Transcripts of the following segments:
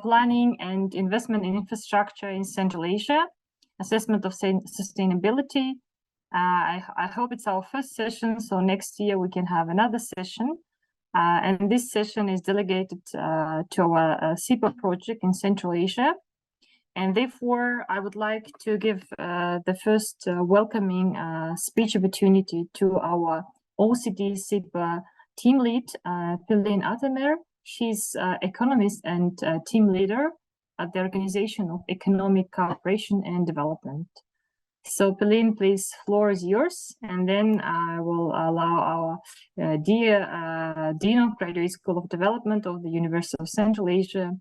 Planning and Investment in Infrastructure in Central Asia, Assessment of Sustainability. I hope it's our first session, so next year we can have another session. And this session is delegated to our SIPA project in Central Asia. And therefore, I would like to give the first welcoming speech opportunity to our OECD SIPA team lead, Peline Atamer. She's economist and team leader at the Organization of Economic Cooperation and Development. So Peline, please, floor is yours. And then I will allow our dear Dean of Graduate School of Development of the University of Central Asia,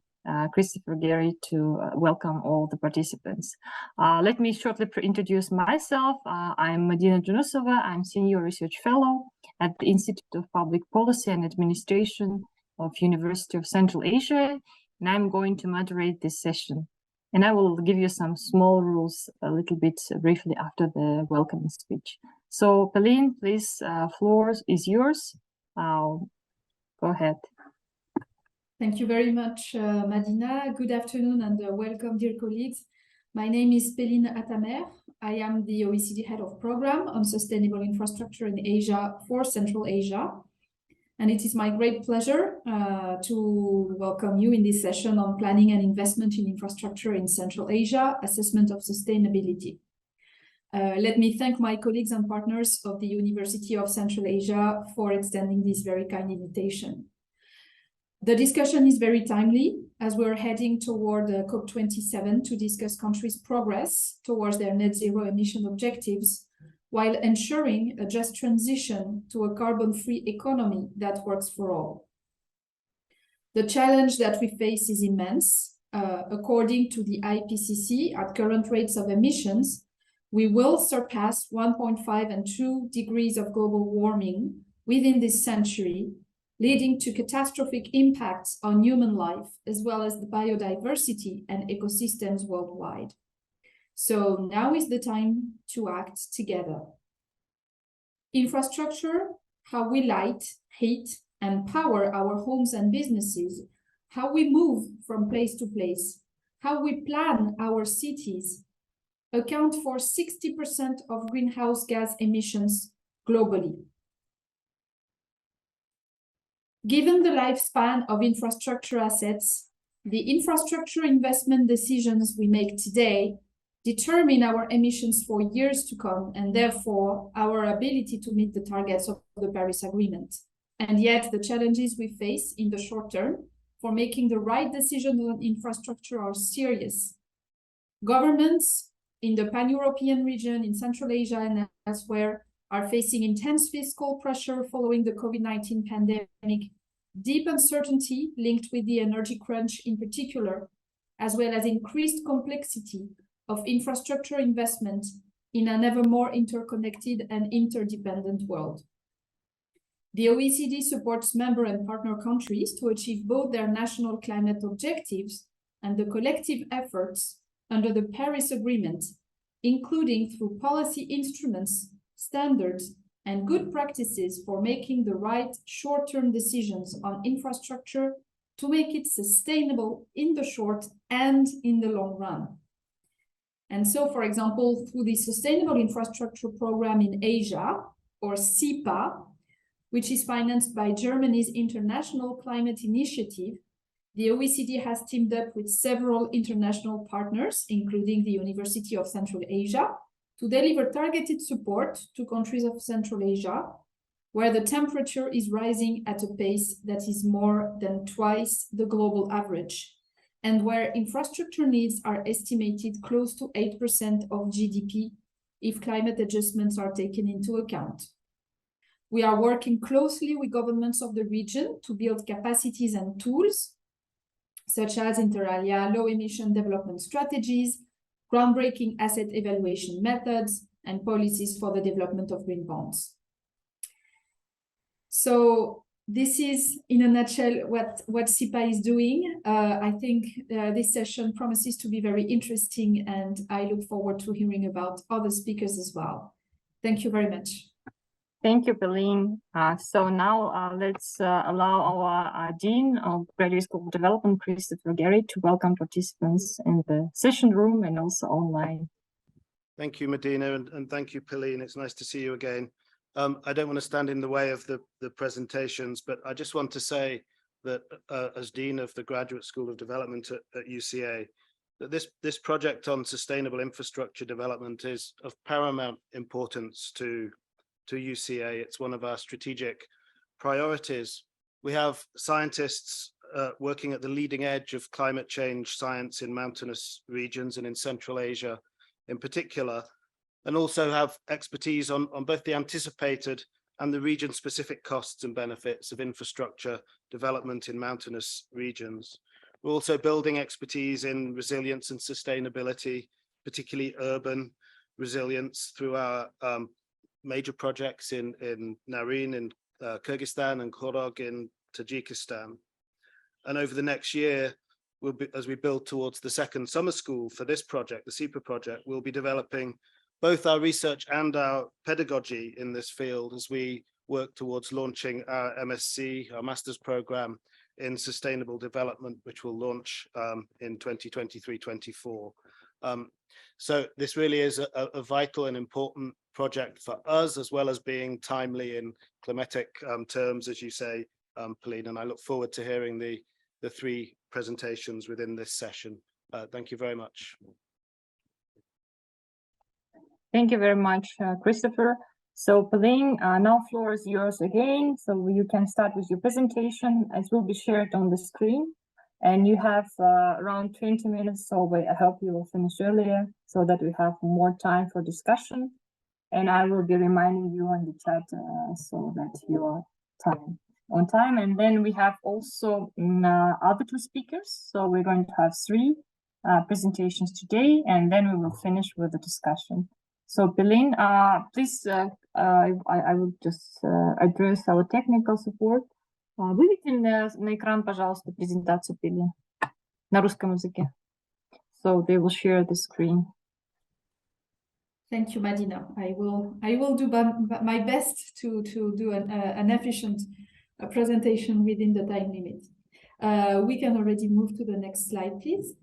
Christopher Gerry, to welcome all the participants. Let me shortly introduce myself. I'm Madina Junussova. I'm Senior Research Fellow at the Institute of Public Policy and Administration of University of Central Asia, and I'm going to moderate this session. And I will give you some small rules a little bit briefly after the welcoming speech. So Peline, please, floor is yours. Go ahead. Thank you very much, Madina. Good afternoon and welcome, dear colleagues. My name is Peline Atamer. I am the OECD Head of Program on Sustainable Infrastructure in Asia for Central Asia. And it is my great pleasure to welcome you in this session on planning and investment in infrastructure in Central Asia, assessment of sustainability. Let me thank my colleagues and partners of the University of Central Asia for extending this very kind invitation. The discussion is very timely as we're heading toward COP27 to discuss countries' progress towards their net zero emission objectives, while ensuring a just transition to a carbon-free economy that works for all. The challenge that we face is immense. According to the IPCC, at current rates of emissions, we will surpass 1.5 and 2 degrees of global warming within this century, leading to catastrophic impacts on human life, as well as the biodiversity and ecosystems worldwide. So now is the time to act together. Infrastructure, how we light, heat, and power our homes and businesses, how we move from place to place, how we plan our cities, account for 60% of greenhouse gas emissions globally. Given the lifespan of infrastructure assets, the infrastructure investment decisions we make today determine our emissions for years to come, and therefore our ability to meet the targets of the Paris Agreement. And yet the challenges we face in the short term for making the right decisions on infrastructure are serious. Governments in the pan-European region, in Central Asia and elsewhere, are facing intense fiscal pressure following the COVID-19 pandemic, deep uncertainty linked with the energy crunch in particular, as well as increased complexity of infrastructure investment in an ever more interconnected and interdependent world. The OECD supports member and partner countries to achieve both their national climate objectives and the collective efforts under the Paris Agreement, including through policy instruments, standards, and good practices for making the right short-term decisions on infrastructure to make it sustainable in the short and in the long run. And so, for example, through the Sustainable Infrastructure Program in Asia, or SIPA, which is financed by Germany's International Climate Initiative, the OECD has teamed up with several international partners, including the University of Central Asia, to deliver targeted support to countries of Central Asia, where the temperature is rising at a pace that is more than twice the global average, and where infrastructure needs are estimated close to 8% of GDP if climate adjustments are taken into account. We are working closely with governments of the region to build capacities and tools, such as inter alia low-emission development strategies, groundbreaking asset evaluation methods, and policies for the development of green bonds. So this is, in a nutshell, what SIPA is doing. I think this session promises to be very interesting, and I look forward to hearing about other speakers as well. Thank you very much. Thank you, Peline. So now let's allow our Dean of Graduate School of Development, Christopher Gerry, to welcome participants in the session room and also online. Thank you, Madina, and thank you, Peline. It's nice to see you again. I don't want to stand in the way of the presentations, but I just want to say that as Dean of the Graduate School of Development at UCA, that this project on sustainable infrastructure development is of paramount importance to UCA. It's one of our strategic priorities. We have scientists working at the leading edge of climate change science in mountainous regions and in Central Asia in particular, and also have expertise on both the anticipated and the region-specific costs and benefits of infrastructure development in mountainous regions. We're also building expertise in resilience and sustainability, particularly urban resilience, through our major projects in Narin in Kyrgyzstan and Khorog in Tajikistan. And over the next year, as we build towards the second summer school for this project, the SIPA project, we'll be developing both our research and our pedagogy in this field as we work towards launching our MSc, our master's program in sustainable development, which will launch in 2023-24. So this really is a vital and important project for us, as well as being timely in climatic terms, as you say, Peline, and I look forward to hearing the three presentations within this session. Thank you very much. Thank you very much, Christopher. So Peline, now floor is yours again. So you can start with your presentation. It will be shared on the screen. And you have around 20 minutes, so I hope you will finish earlier so that we have more time for discussion. And I will be reminding you on the chat so that you are on time. And then we have also other two speakers. So we're going to have three presentations today, and then we will finish with the discussion. So Peline, please, I will just address our technical support. Выведите на экран, пожалуйста, презентацию Peline на русском языке. So they will share the screen. Thank you, Madina. I will do my best to do an efficient presentation within the time limit. We can already move to the next slide, please.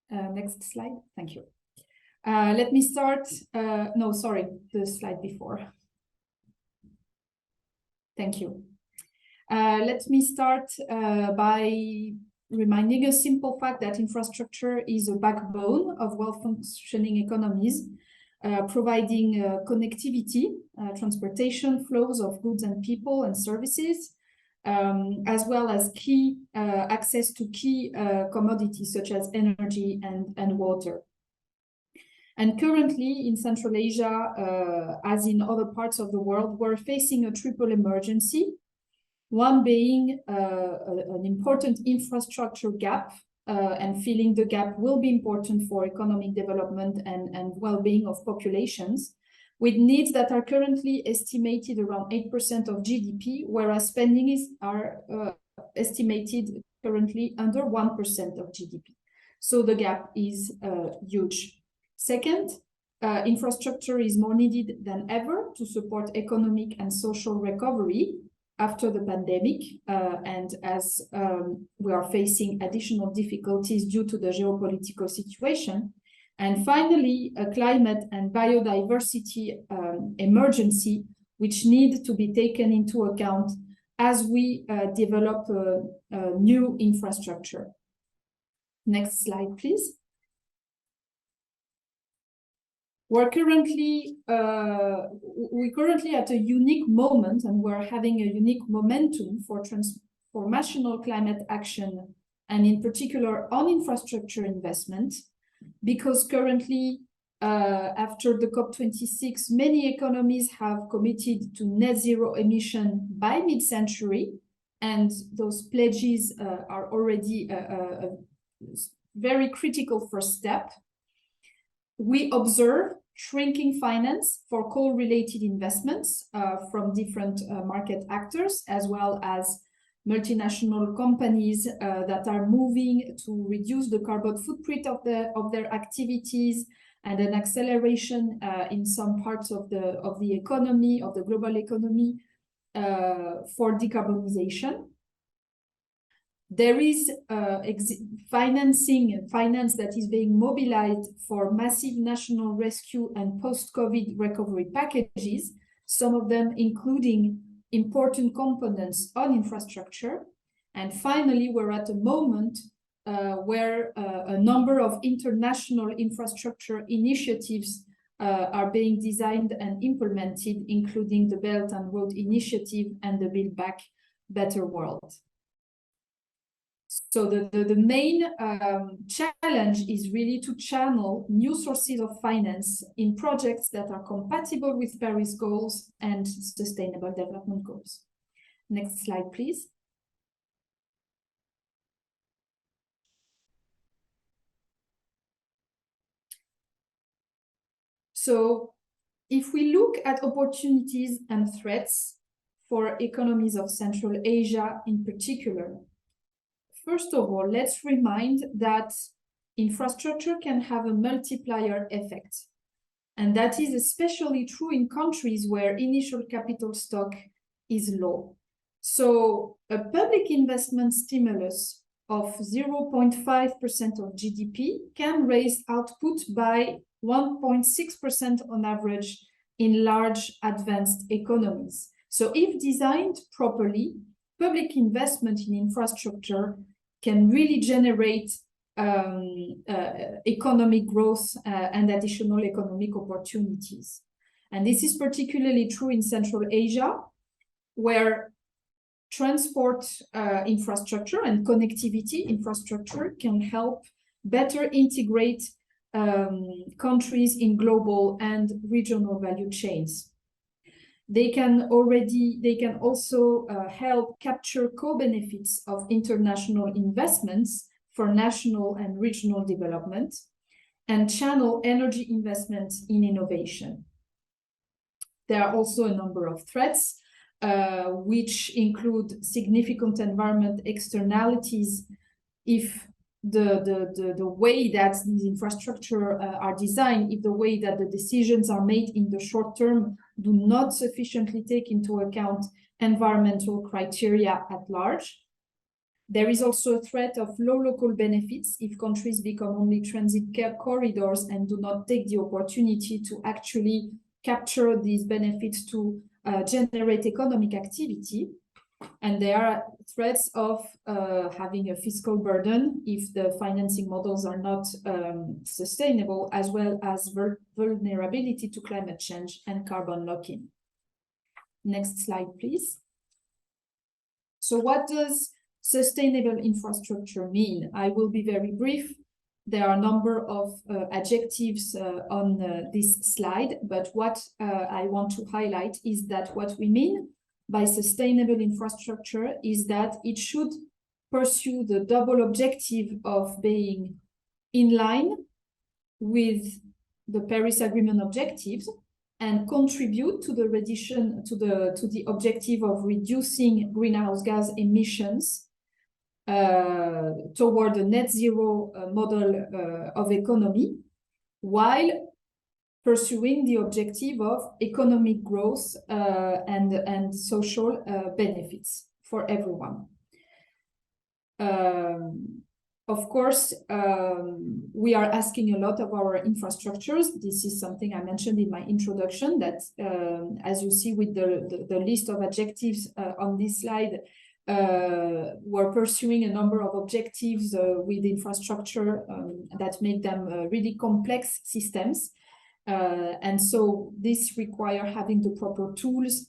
Next slide. Thank you. Let me start. No, sorry, the slide before. Thank you. Let me start by reminding a simple fact that infrastructure is a backbone of well-functioning economies, providing connectivity, transportation flows of goods and people and services, as well as key access to key commodities such as energy and water. And currently in Central Asia, as in other parts of the world, we're facing a triple emergency, one being an important infrastructure gap, and filling the gap will be important for economic development and well-being of populations, with needs that are currently estimated around 8% of GDP, whereas spending are estimated currently under 1% of GDP. So the gap is huge. Second, infrastructure is more needed than ever to support economic and social recovery after the pandemic, and as we are facing additional difficulties due to the geopolitical situation. And finally, a climate and biodiversity emergency, which need to be taken into account as we develop new infrastructure. Next slide, please. We're currently at a unique moment, and we're having a unique momentum for transformational climate action, and in particular on infrastructure investment, because currently, after the COP26, many economies have committed to net zero emission by mid-century, and those pledges are already a very critical first step. We observe shrinking finance for coal-related investments from different market actors, as well as multinational companies that are moving to reduce the carbon footprint of their activities, and an acceleration in some parts of the economy, of the global economy, for decarbonization. There is finance that is being mobilized for massive national rescue and post-COVID recovery packages, some of them including important components on infrastructure. And finally, we're at a moment where a number of international infrastructure initiatives are being designed and implemented, including the Belt and Road Initiative and the Build Back Better World. So the main challenge is really to channel new sources of finance in projects that are compatible with Paris goals and sustainable development goals. Next slide, please. So if we look at opportunities and threats for economies of Central Asia in particular, first of all, let's remind that infrastructure can have a multiplier effect. And that is especially true in countries where initial capital stock is low. So a public investment stimulus of 0.5% of GDP can raise output by 1.6% on average in large advanced economies. So if designed properly, public investment in infrastructure can really generate economic growth and additional economic opportunities. And this is particularly true in Central Asia, where transport infrastructure and connectivity infrastructure can help better integrate countries in global and regional value chains. They can also help capture co-benefits of international investments for national and regional development and channel energy investments in innovation. There are also a number of threats, which include significant environment externalities if the way that these infrastructure are designed, if the way that the decisions are made in the short term do not sufficiently take into account environmental criteria at large. There is also a threat of low local benefits if countries become only transit corridors and do not take the opportunity to actually capture these benefits to generate economic activity. And there are threats of having a fiscal burden if the financing models are not sustainable, as well as vulnerability to climate change and carbon lock-in. Next slide, please. So what does sustainable infrastructure mean? I will be very brief. There are a number of adjectives on this slide, but what I want to highlight is that what we mean by sustainable infrastructure is that it should pursue the double objective of being in line with the Paris Agreement objectives and contribute to the objective of reducing greenhouse gas emissions toward a net zero model of economy, while pursuing the objective of economic growth and social benefits for everyone. Of course, we are asking a lot of our infrastructures. This is something I mentioned in my introduction, that as you see with the list of adjectives on this slide, we're pursuing a number of objectives with infrastructure that make them really complex systems. And so this requires having the proper tools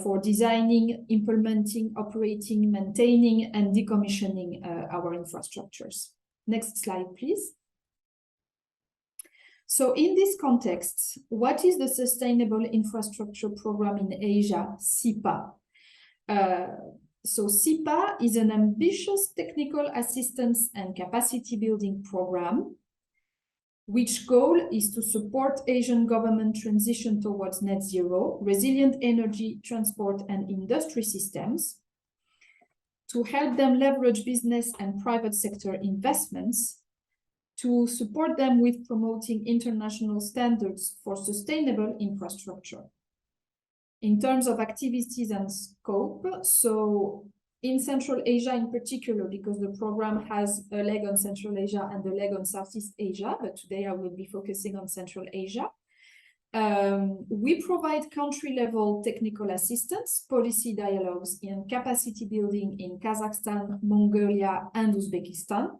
for designing, implementing, operating, maintaining, and decommissioning our infrastructures. Next slide, please. So in this context, what is the Sustainable Infrastructure Program in Asia, SIPA? So SIPA is an ambitious technical assistance and capacity building program, which goal is to support Asian government transition towards net zero, resilient energy, transport, and industry systems, to help them leverage business and private sector investments, to support them with promoting international standards for sustainable infrastructure. In terms of activities and scope, so in Central Asia in particular, because the program has a leg on Central Asia and a leg on Southeast Asia, but today I will be focusing on Central Asia. We provide country-level technical assistance, policy dialogues, and capacity building in Kazakhstan, Mongolia, and Uzbekistan.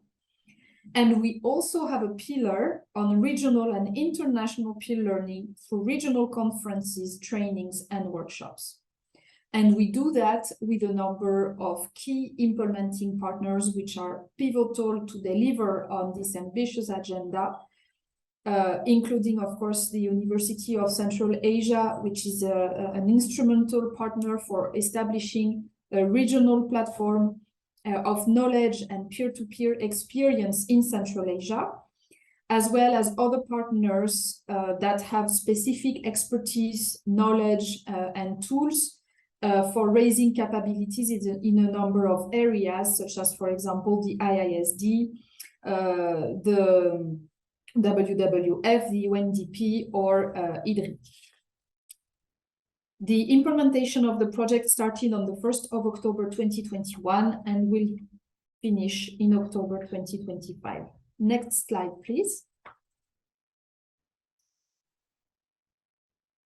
And we also have a pillar on regional and international peer learning through regional conferences, trainings, and workshops. And we do that with a number of key implementing partners, which are pivotal to deliver on this ambitious agenda, including, of course, the University of Central Asia, which is an instrumental partner for establishing a regional platform of knowledge and peer-to-peer experience in Central Asia, as well as other partners that have specific expertise, knowledge, and tools for raising capabilities in a number of areas, such as, for example, the IISD, the WWF, the UNDP, or IDRI. The implementation of the project started on the 1st of October 2021 and will finish in October 2025. Next slide, please.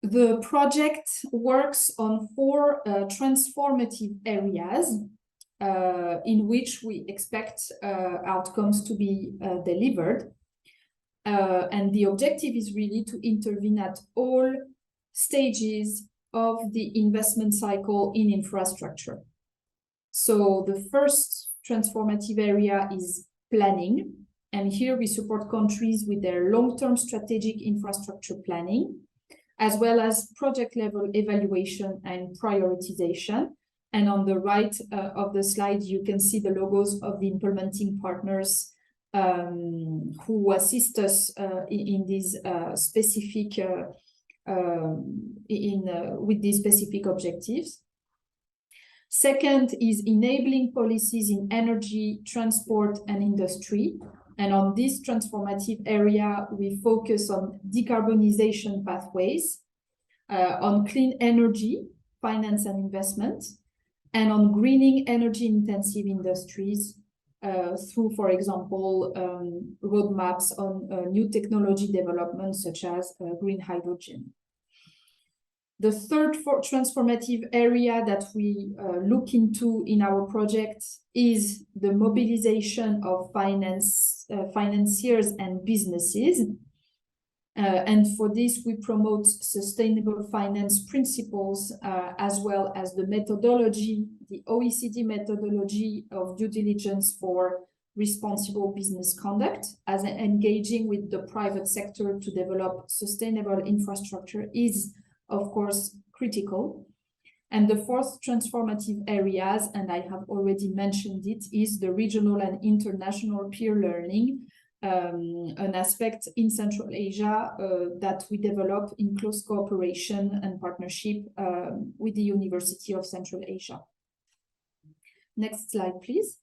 The project works on 4 transformative areas in which we expect outcomes to be delivered. And the objective is really to intervene at all stages of the investment cycle in infrastructure. So the first transformative area is planning. And here we support countries with their long-term strategic infrastructure planning, as well as project-level evaluation and prioritization. And on the right of the slide, you can see the logos of the implementing partners who assist us in these specific with these specific objectives. Second is enabling policies in energy, transport, and industry. And on this transformative area, we focus on decarbonization pathways, on clean energy, finance and investment, and on greening energy-intensive industries through, for example, roadmaps on new technology development, such as green hydrogen. The third transformative area that we look into in our project is the mobilization of financiers and businesses. And for this, we promote sustainable finance principles, as well as the methodology, the OECD methodology of due diligence for responsible business conduct, as engaging with the private sector to develop sustainable infrastructure is, of course, critical. And the fourth transformative areas, and I have already mentioned it, is the regional and international peer learning, an aspect in Central Asia that we develop in close cooperation and partnership with the University of Central Asia. Next slide, please.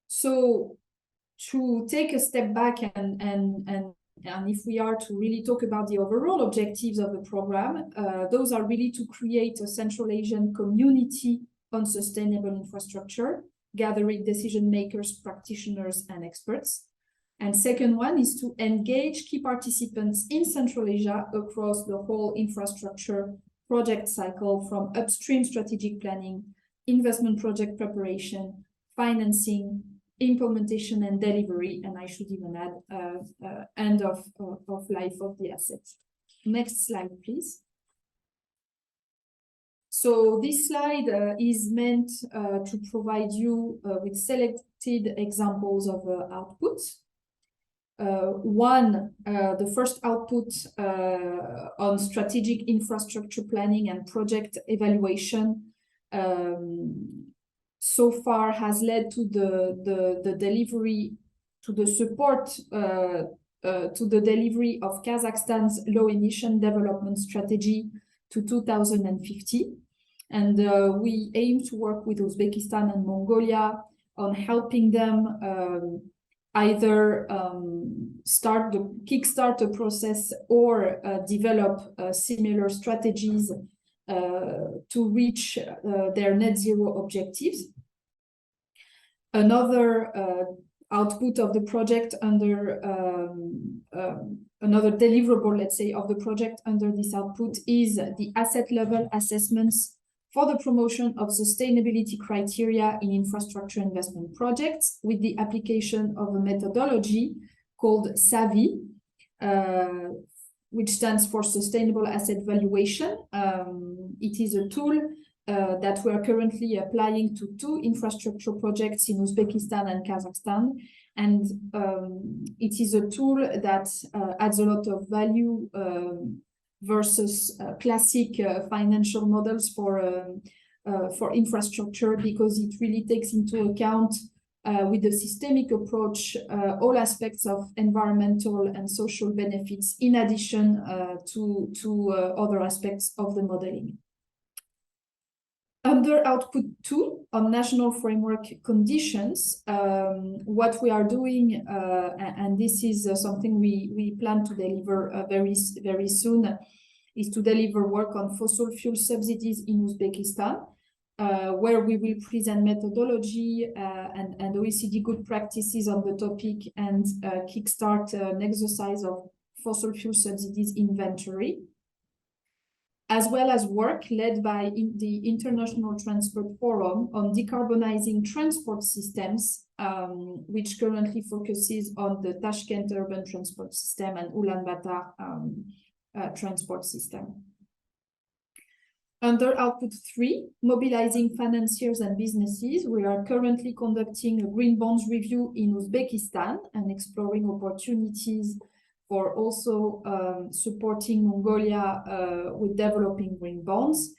So to take a step back and if we are to really talk about the overall objectives of the program, those are really to create a Central Asian community on sustainable infrastructure, gathering decision makers, practitioners, and experts. And second one is to engage key participants in Central Asia across the whole infrastructure project cycle, from upstream strategic planning, investment project preparation, financing, implementation and delivery, and I should even add end of life of the assets. Next slide, please. So this slide is meant to provide you with selected examples of outputs. The first output on strategic infrastructure planning and project evaluation so far has led to the delivery, to the support to the delivery of Kazakhstan's low emission development strategy to 2050. And we aim to work with Uzbekistan and Mongolia on helping them either kickstart a process or develop similar strategies to reach their net zero objectives. Another output of the project under another deliverable, let's say, of the project under this output is the asset level assessments for the promotion of sustainability criteria in infrastructure investment projects with the application of a methodology called SAVI, which stands for Sustainable Asset Valuation. It is a tool that we are currently applying to 2 infrastructure projects in Uzbekistan and Kazakhstan. And it is a tool that adds a lot of value versus classic financial models for infrastructure, because it really takes into account with a systemic approach all aspects of environmental and social benefits in addition to other aspects of the modeling. Under output 2 on national framework conditions, what we are doing, and this is something we plan to deliver very soon, is to deliver work on fossil fuel subsidies in Uzbekistan, where we will present methodology and OECD good practices on the topic and kickstart an exercise of fossil fuel subsidies inventory, as well as work led by the International Transport Forum on decarbonizing transport systems, which currently focuses on the Tashkent urban transport system and Ulaanbaatar transport system. Under output 3, mobilizing financiers and businesses, we are currently conducting a green bonds review in Uzbekistan and exploring opportunities for also supporting Mongolia with developing green bonds.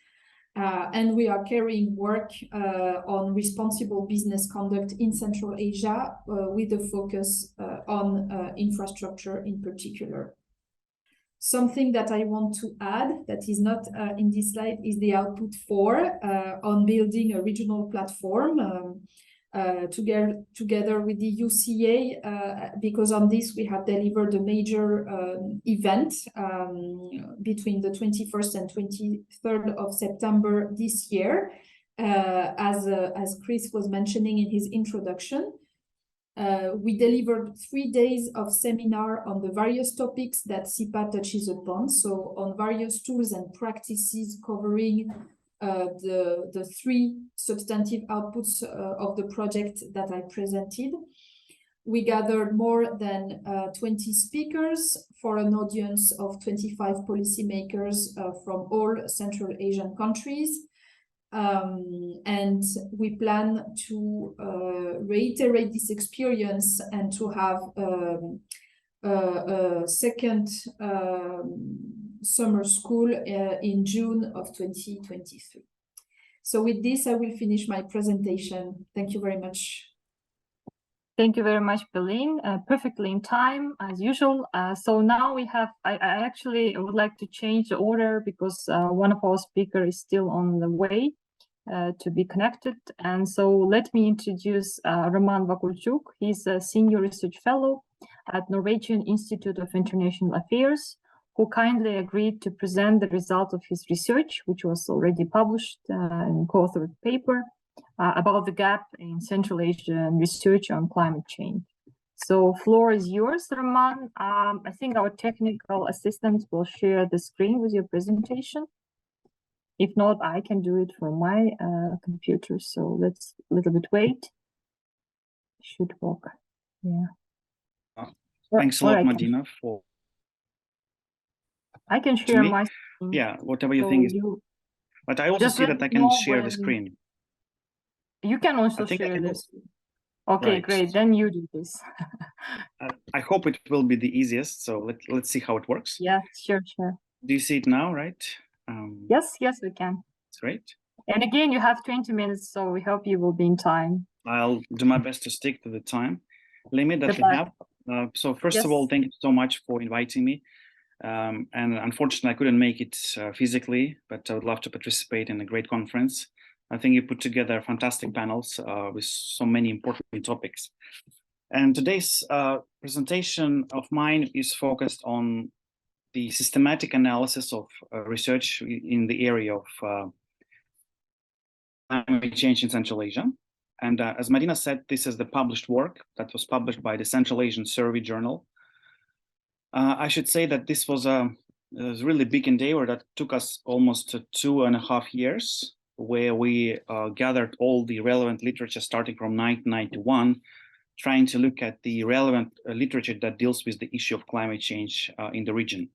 And we are carrying work on responsible business conduct in Central Asia with a focus on infrastructure in particular. Something that I want to add that is not in this slide is the output 4 on building a regional platform together with the UCA, because on this we have delivered a major event between the 21st and 23rd of September this year, as Chris was mentioning in his introduction. We delivered 3 days of seminar on the various topics that SIPA touches upon, so on various tools and practices covering the 3 substantive outputs of the project that I presented. We gathered more than 20 speakers for an audience of 25 policymakers from all Central Asian countries. And we plan to reiterate this experience and to have a second summer school in June of 2023. So with this, I will finish my presentation. Thank you very much. Thank you very much, Peline. Perfectly in time, as usual. So now we have, I actually would like to change the order because one of our speakers is still on the way to be connected. And so let me introduce Roman Vakulchuk. He's a senior research fellow at Norwegian Institute of International Affairs, who kindly agreed to present the result of his research, which was already published in co-authored paper about the gap in Central Asian research on climate change. So floor is yours, Roman. I think our technical assistants will share the screen with your presentation. If not, I can do it from my computer. So let's a little bit wait. Should work. Yeah. Thanks a lot, Madina, for. I can share my screen. Yeah, whatever you think is. But I also see that I can share the screen. You can also share this. Okay, right. Great. Then you do this. I hope it will be the easiest. So let's see how it works. Yeah, sure. Do you see it now, right? Yes, we can. That's great. And again, you have 20 minutes, so we hope you will be in time. I'll do my best to stick to the time limit that we have. So first of all, thank you so much for inviting me. And unfortunately, I couldn't make it physically, but I would love to participate in a great conference. I think you put together fantastic panels with so many important topics. And today's presentation of mine is focused on the systematic analysis of research in the area of climate change in Central Asia. And as Madina said, this is the published work that was published by the Central Asian Survey Journal. I should say that this was a really big endeavor that took us almost 2.5 years, where we gathered all the relevant literature starting from 1991, trying to look at the relevant literature that deals with the issue of climate change in the region.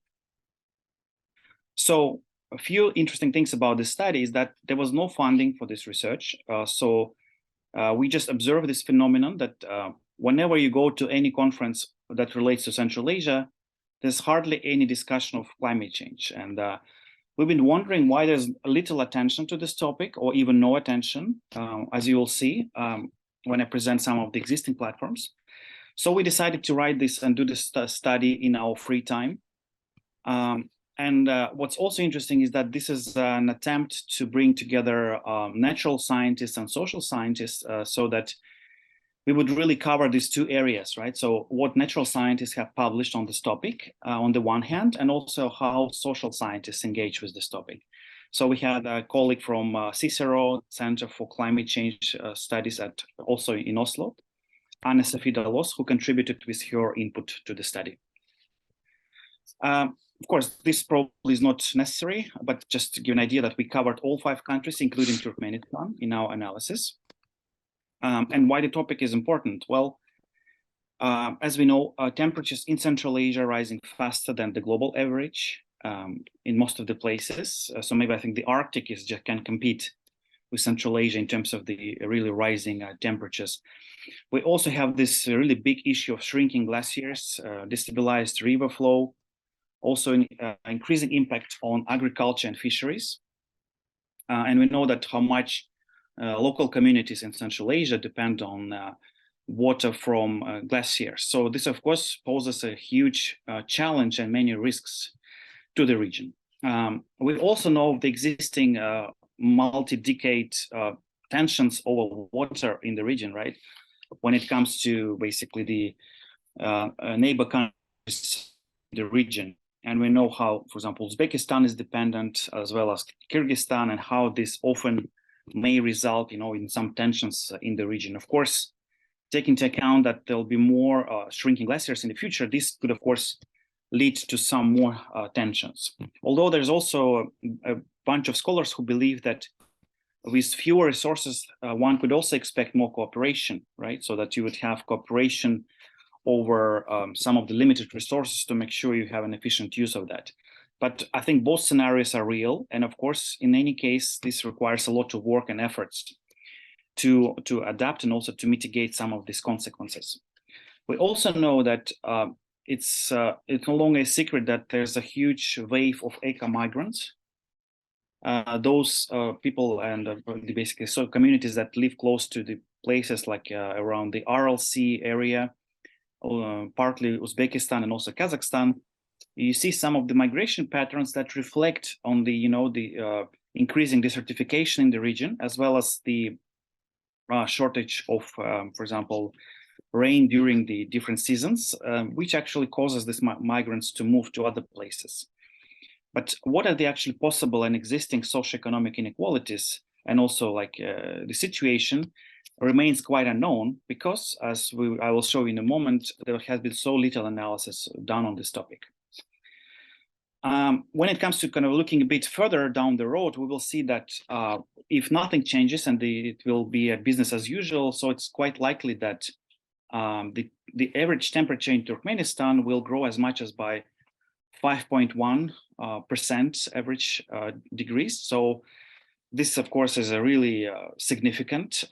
So a few interesting things about this study is that there was no funding for this research. We just observed this phenomenon that whenever you go to any conference that relates to Central Asia, there's hardly any discussion of climate change. And we've been wondering why there's little attention to this topic, or even no attention, as you will see when I present some of the existing platforms. So we decided to write this and do this study in our free time. What's also interesting is that this is an attempt to bring together natural scientists and social scientists so that we would really cover these two areas, right? So what natural scientists have published on this topic on the one hand, and also how social scientists engage with this topic. So we had a colleague from Cicero Center for Climate Change Studies also in Oslo, Anne-Sophie Dalos, who contributed with her input to the study. Of course, this probably is not necessary, but just to give an idea that we covered all 5 countries, including Turkmenistan, in our analysis. And why the topic is important? Well, as we know, temperatures in Central Asia are rising faster than the global average in most of the places. So maybe I think the Arctic can compete with Central Asia in terms of the really rising temperatures. We also have this really big issue of shrinking glaciers, destabilized river flow, also increasing impact on agriculture and fisheries. And we know that how much local communities in Central Asia depend on water from glaciers. So this, of course, poses a huge challenge and many risks to the region. We also know the existing multi-decade tensions over water in the region, right? When it comes to basically the neighbor countries in the region. And we know how, for example, Uzbekistan is dependent, as well as Kyrgyzstan, and how this often may result, in some tensions in the region. Of course, taking into account that there'll be more shrinking glaciers in the future, this could, of course, lead to some more tensions. Although there's also a bunch of scholars who believe that with fewer resources, one could also expect more cooperation, right? So that you would have cooperation over some of the limited resources to make sure you have an efficient use of that. But I think both scenarios are real. And of course, in any case, this requires a lot of work and efforts to adapt and also to mitigate some of these consequences. We also know that it's no longer a secret that there's a huge wave of eco-migrants. Those people and basically so communities that live close to the places like around the Aral Sea area, partly Uzbekistan and also Kazakhstan, you see some of the migration patterns that reflect on the, the increasing desertification in the region, as well as the shortage of, for example, rain during the different seasons, which actually causes these migrants to move to other places. But what are the actually possible and existing socioeconomic inequalities, and also like the situation remains quite unknown, because as I will show in a moment, there has been so little analysis done on this topic. When it comes to kind of looking a bit further down the road, we will see that if nothing changes and it will be a business as usual, so it's quite likely that the average temperature in Turkmenistan will grow as much as by 5.1% average degrees. So this, of course, is a really significant.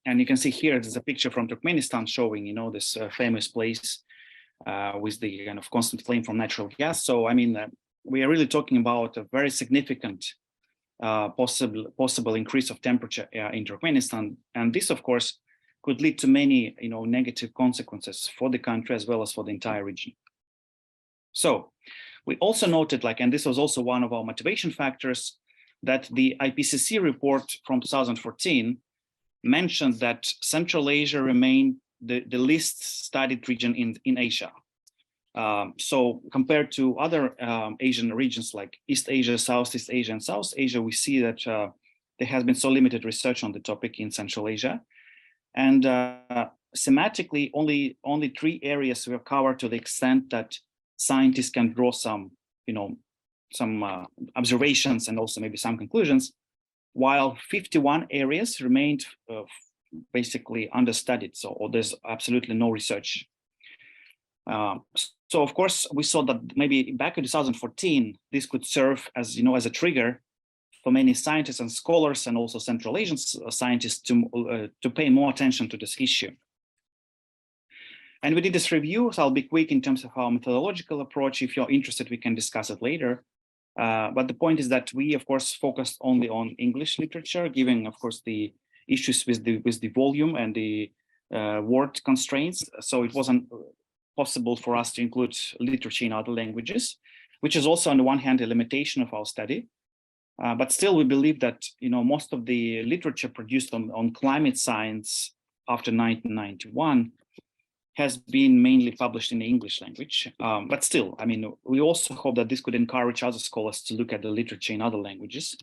And you can see here, there's a picture from Turkmenistan showing, this famous place with the kind of constant flame from natural gas. So, I mean, we are really talking about a very significant possible increase of temperature in Turkmenistan. And this, of course, could lead to many, negative consequences for the country as well as for the entire region. So we also noted, and this was also one of our motivation factors, that the IPCC report from 2014 mentioned that Central Asia remained the least studied region in Asia. So compared to other Asian regions like East Asia, Southeast Asia, and South Asia, we see that there has been so limited research on the topic in Central Asia. And thematically, only 3 areas were covered to the extent that scientists can draw some, some observations and also maybe some conclusions, while 51 areas remained basically understudied. So there's absolutely no research. So of course, we saw that maybe back in 2014, this could serve as, as a trigger for many scientists and scholars and also Central Asian scientists to pay more attention to this issue. And we did this review, so I'll be quick in terms of our methodological approach. If you're interested, we can discuss it later. But the point is that we, of course, focused only on English literature, given, of course, the issues with the volume and the word constraints. So it wasn't possible for us to include literature in other languages, which is also, on the one hand, a limitation of our study. But still, we believe that most of the literature produced on climate science after 1991 has been mainly published in the English language. But still, I mean, we also hope that this could encourage other scholars to look at the literature in other languages.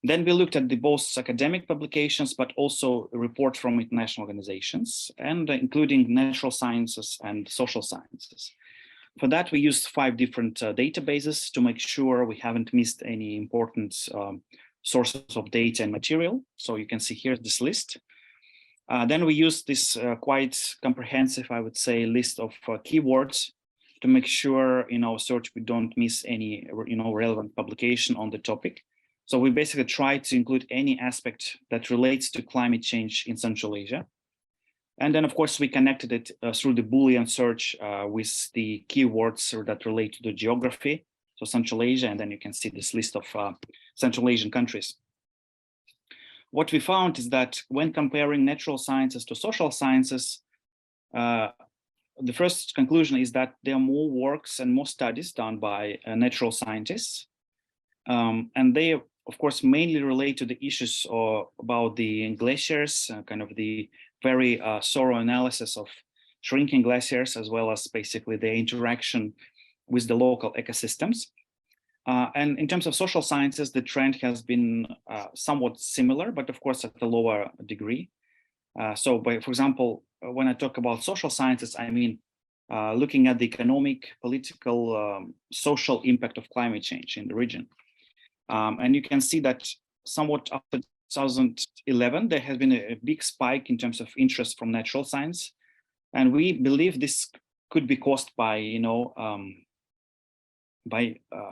Then we looked at both academic publications, but also reports from international organizations, and including natural sciences and social sciences. For that, we used 5 different databases to make sure we haven't missed any important sources of data and material. So you can see here this list. Then we used this quite comprehensive, I would say, list of keywords to make sure in our search we don't miss any relevant publication on the topic. So we basically tried to include any aspect that relates to climate change in Central Asia. And then, of course, we connected it through the Boolean search with the keywords that relate to the geography, so Central Asia, and then you can see this list of Central Asian countries. What we found is that when comparing natural sciences to social sciences, the first conclusion is that there are more works and more studies done by natural scientists. And they, of course, mainly relate to the issues about the glaciers, kind of the very thorough analysis of shrinking glaciers, as well as basically the interaction with the local ecosystems. And in terms of social sciences, the trend has been somewhat similar, but of course at a lower degree. So for example, when I talk about social sciences, I mean looking at the economic, political, social impact of climate change in the region. And you can see that somewhat after 2011, there has been a big spike in terms of interest from natural science. And we believe this could be caused by,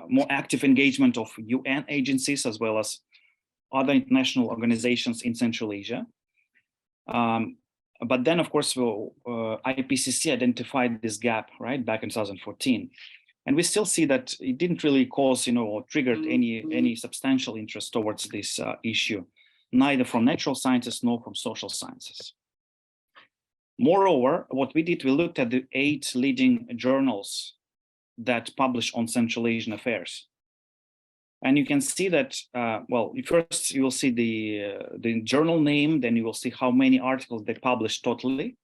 more active engagement of UN agencies as well as other international organizations in Central Asia. But then, of course, IPCC identified this gap, right, back in 2014. And we still see that it didn't really cause, or triggered any substantial interest towards this issue, neither from natural sciences nor from social sciences. Moreover, what we did, we looked at the 8 leading journals that publish on Central Asian affairs. And you can see that, well, first you will see the journal name, then you will see how many articles they published totally.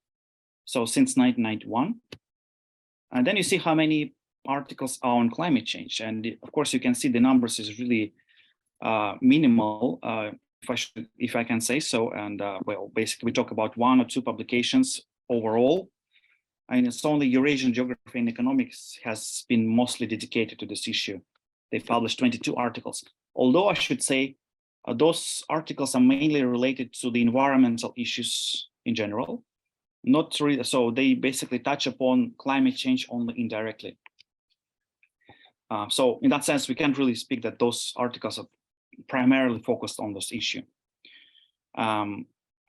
So since 1991. And then you see how many articles are on climate change. And of course, you can see the numbers is really minimal, if I can say so. And well, basically we talk about 1 or 2 publications overall. And it's only Eurasian Geography and Economics has been mostly dedicated to this issue. They published 22 articles. Although I should say those articles are mainly related to the environmental issues in general, not really, so they basically touch upon climate change only indirectly. So in that sense, we can't really speak that those articles are primarily focused on this issue.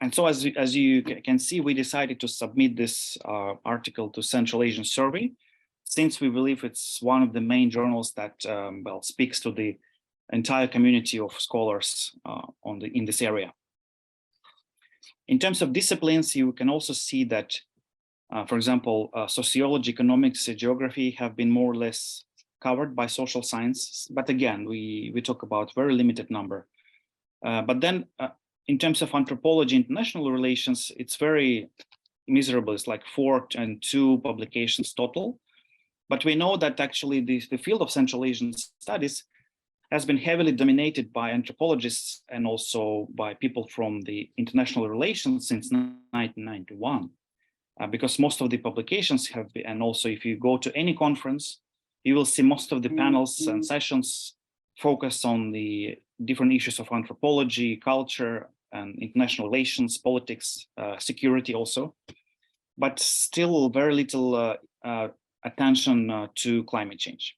And so as you can see, we decided to submit this article to Central Asian Survey, since we believe it's one of the main journals that well, speaks to the entire community of scholars in this area. In terms of disciplines, you can also see that, for example, sociology, economics, geography have been more or less covered by social science. But again, we talk about very limited number. But then in terms of anthropology, international relations, it's very miserable. It's like 4 and 2 publications total. But we know that actually the field of Central Asian studies has been heavily dominated by anthropologists and also by people from the international relations since 1991. Because most of the publications have been, and also if you go to any conference, you will see most of the panels and sessions focus on the different issues of anthropology, culture, and international relations, politics, security also, but still very little attention to climate change.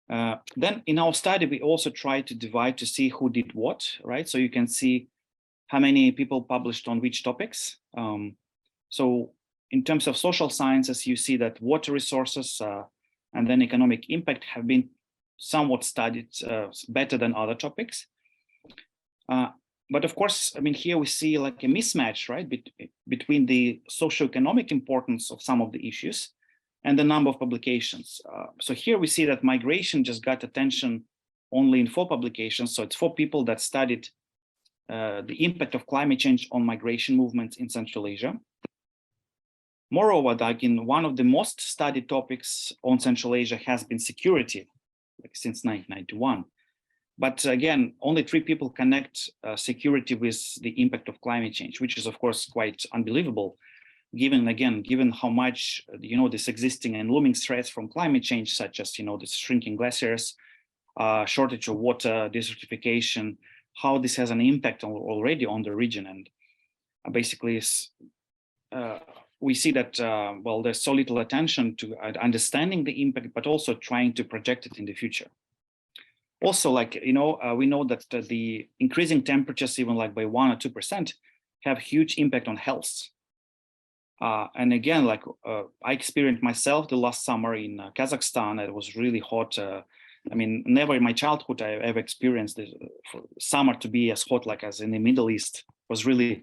Then in our study, we also tried to divide to see who did what, right? So you can see how many people published on which topics. So in terms of social sciences, you see that water resources and then economic impact have been somewhat studied better than other topics. But of course, I mean, here we see like a mismatch, right, between the socioeconomic importance of some of the issues and the number of publications. So here we see that migration just got attention only in 4 publications. So it's 4 people that studied the impact of climate change on migration movements in Central Asia. Moreover, like in one of the most studied topics on Central Asia has been security, like since 1991. But again, only 3 people connect security with the impact of climate change, which is of course quite unbelievable, given how much, this existing and looming threats from climate change, such as, the shrinking glaciers, shortage of water, desertification, how this has an impact already on the region. And basically, we see that, there's so little attention to understanding the impact, but also trying to project it in the future. Also, we know that the increasing temperatures, even like by 1 or 2%, have huge impact on health. And again, I experienced myself the last summer in Kazakhstan. It was really hot. Never in my childhood I ever experienced summer to be as hot as in the Middle East. It was really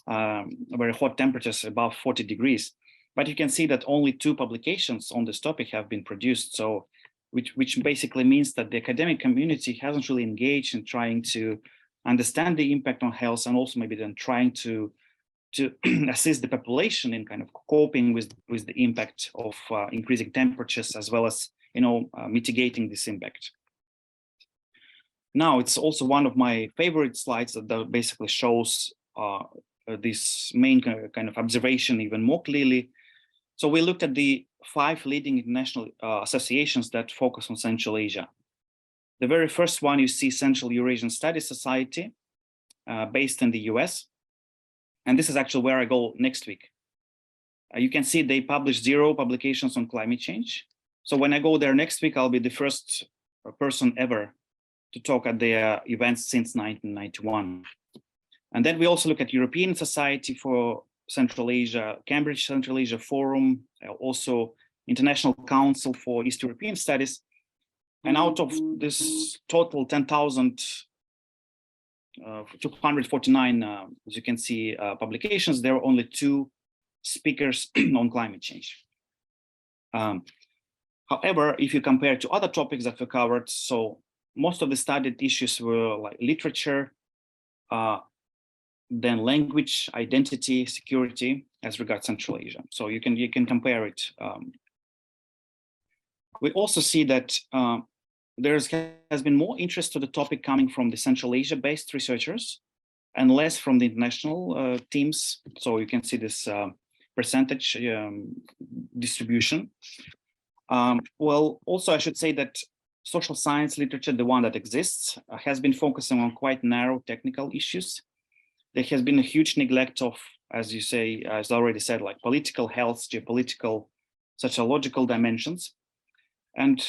very hot temperatures above 40 degrees. But you can see that only 2 publications on this topic have been produced. So, which basically means that the academic community hasn't really engaged in trying to understand the impact on health, and also maybe then trying to assist the population in kind of coping with the impact of increasing temperatures, as well as mitigating this impact. Now, it's also one of my favorite slides that basically shows this main kind of observation even more clearly. So we looked at the 5 leading international associations that focus on Central Asia. The very first one, you see Central Eurasian Studies Society, based in the US. And this is actually where I go next week. You can see they publish 0 publications on climate change. So when I go there next week, I'll be the first person ever to talk at their events since 1991. And then we also look at European Society for Central Asia, Cambridge Central Asia Forum, also International Council for East European Studies. And out of this total 10,249, as you can see, publications, there are only 2 speakers on climate change. However, if you compare to other topics that we covered, so most of the studied issues were like literature, then language, identity, security, as regards Central Asia. So you can compare it. We also see that there has been more interest to the topic coming from the Central Asia-based researchers and less from the international teams. So you can see this percentage distribution. Also I should say that social science literature, the one that exists, has been focusing on quite narrow technical issues. There has been a huge neglect of, as you say, as I already said, like political, health, geopolitical, sociological dimensions. And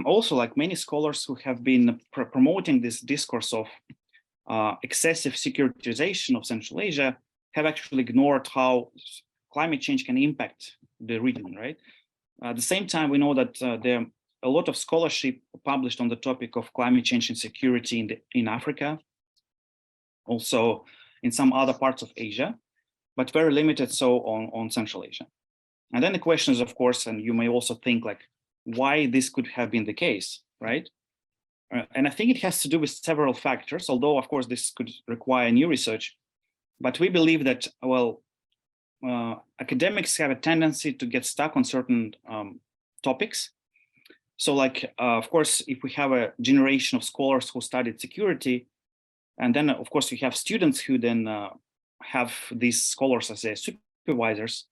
also, like many scholars who have been promoting this discourse of excessive securitization of Central Asia have actually ignored how climate change can impact the region, right? At the same time, we know that there are a lot of scholarship published on the topic of climate change and security in Africa, also in some other parts of Asia, but very limited so on Central Asia. And then the question is, of course, and you may also think like, why this could have been the case, right? And I think it has to do with several factors, although of course this could require new research, but we believe that, well, academics have a tendency to get stuck on certain topics. So like, of course, if we have a generation of scholars who studied security, and then of course we have students who then have these scholars as their supervisors.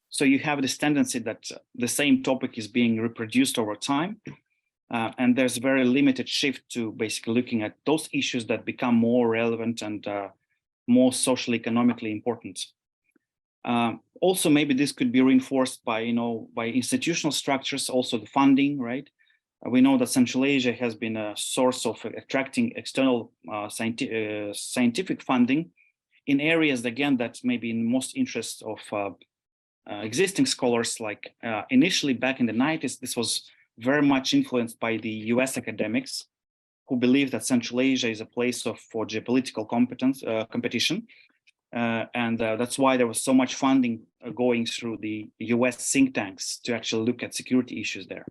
So you have this tendency that the same topic is being reproduced over time. And there's very limited shift to basically looking at those issues that become more relevant and more socially, economically important. Also, maybe this could be reinforced by, by institutional structures, also the funding, right? We know that Central Asia has been a source of attracting external scientific funding in areas, again, that may be in most interest of existing scholars. Like initially back in the 90s, this was very much influenced by the US academics who believe that Central Asia is a place for geopolitical competition. And that's why there was so much funding going through the US think tanks to actually look at security issues there.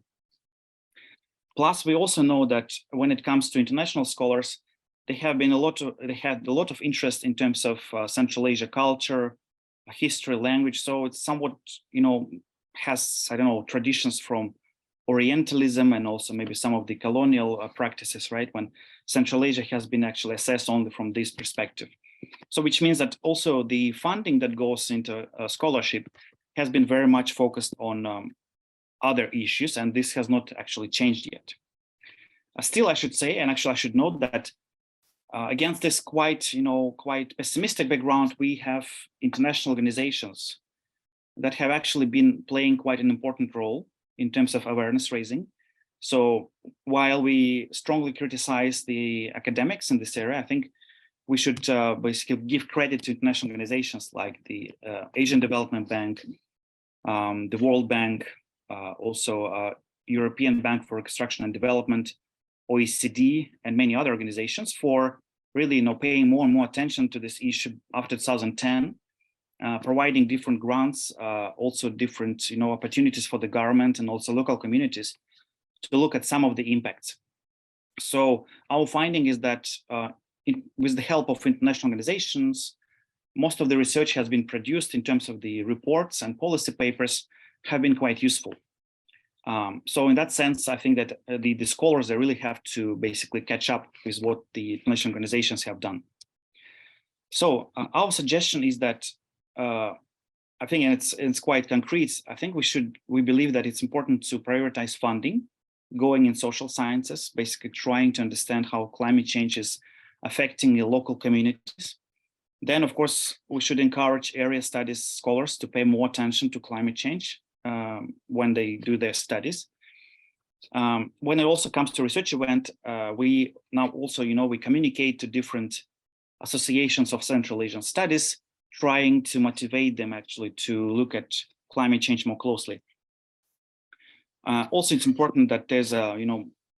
Plus, we also know that when it comes to international scholars, they had a lot of interest in terms of Central Asia culture, history, language. So it's somewhat, has, I don't know, traditions from Orientalism and also maybe some of the colonial practices, right? When Central Asia has been actually assessed only from this perspective. So which means that also the funding that goes into scholarship has been very much focused on other issues, and this has not actually changed yet. Still, I should say, and actually I should note that against this quite pessimistic background, we have international organizations that have actually been playing quite an important role in terms of awareness raising. So while we strongly criticize the academics in this area, I think we should basically give credit to international organizations like the Asian Development Bank, the World Bank, also European Bank for Reconstruction and Development, OECD, and many other organizations for really paying more and more attention to this issue after 2010, providing different grants, also different opportunities for the government and also local communities to look at some of the impacts. So our finding is that with the help of international organizations, most of the research has been produced in terms of the reports and policy papers have been quite useful. So in that sense, I think that the scholars, they really have to basically catch up with what the international organizations have done. So our suggestion is that I think, and it's quite concrete, I think we believe that it's important to prioritize funding going in social sciences, basically trying to understand how climate change is affecting the local communities. Then, of course, we should encourage area studies scholars to pay more attention to climate change when they do their studies. When it also comes to research event, we now also, we communicate to different associations of Central Asian studies, trying to motivate them actually to look at climate change more closely. Also, it's important that there's a,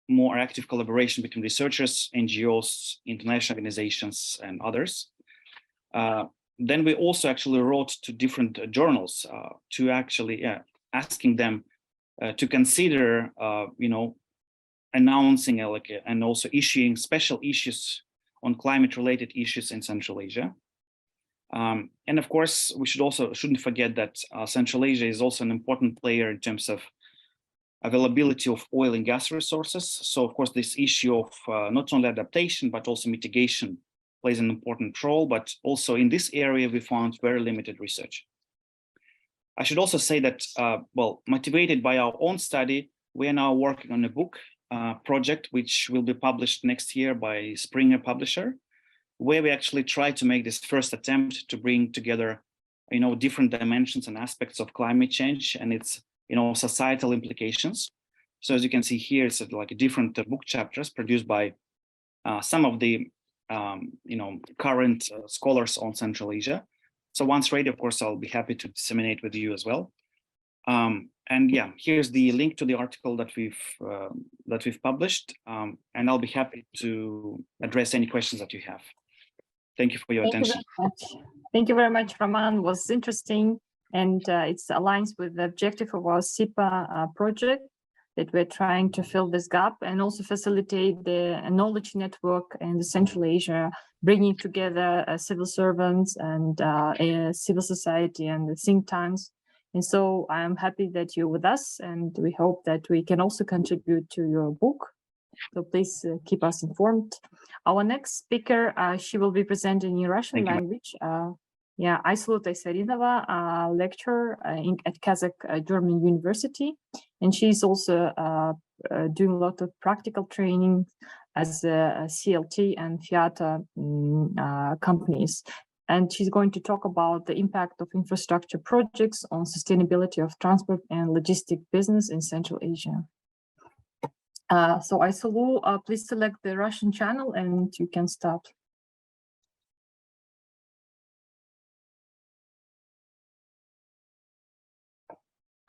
more active collaboration between researchers, NGOs, international organizations, and others. Then we also actually wrote to different journals to actually asking them to consider, announcing and also issuing special issues on climate-related issues in Central Asia. And of course, we shouldn't forget that Central Asia is also an important player in terms of availability of oil and gas resources. So of course, this issue of not only adaptation, but also mitigation plays an important role, but also in this area, we found very limited research. I should also say that, motivated by our own study, we are now working on a book project, which will be published next year by Springer Publisher, where we actually try to make this first attempt to bring together, different dimensions and aspects of climate change and its, societal implications. So as you can see here, it's like different book chapters produced by some of the, current scholars on Central Asia. So once ready, of course, I'll be happy to disseminate with you as well. And yeah, here's the link to the article that we've published, and I'll be happy to address any questions that you have. Thank you for your attention. Thank you very much, Roman. It was interesting, and it aligns with the objective of our SIPA project. that we're trying to fill this gap and also facilitate the knowledge network in the Central Asia, bringing together civil servants and civil society and the think tanks. And so I'm happy that you're with us, and we hope that we can also contribute to your book. So please keep us informed. Our next speaker, she will be presenting in Russian language. Aisulu Taisarinova, lecturer at Kazakh-German University. And she's also doing a lot of practical training as a CLT and FIATA companies. And she's going to talk about the impact of infrastructure projects on sustainability of transport and logistic business in Central Asia. So Aisulu, please select the Russian channel and you can start.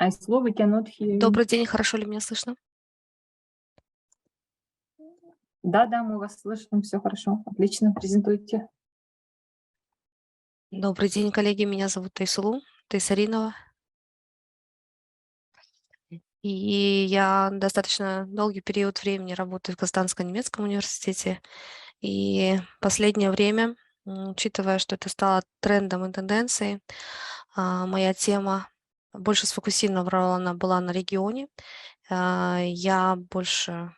Aisulu, we cannot hear you. Добрый день, хорошо ли меня слышно? Да, мы вас слышим, все хорошо, отлично, презентуйте. Добрый день, коллеги, меня зовут Aisulu Taisarinova. И я достаточно долгий период времени работаю в Казахстанско-немецком университете. И последнее время, учитывая, что это стало трендом и тенденцией, моя тема больше сфокусирована была на регионе. Я больше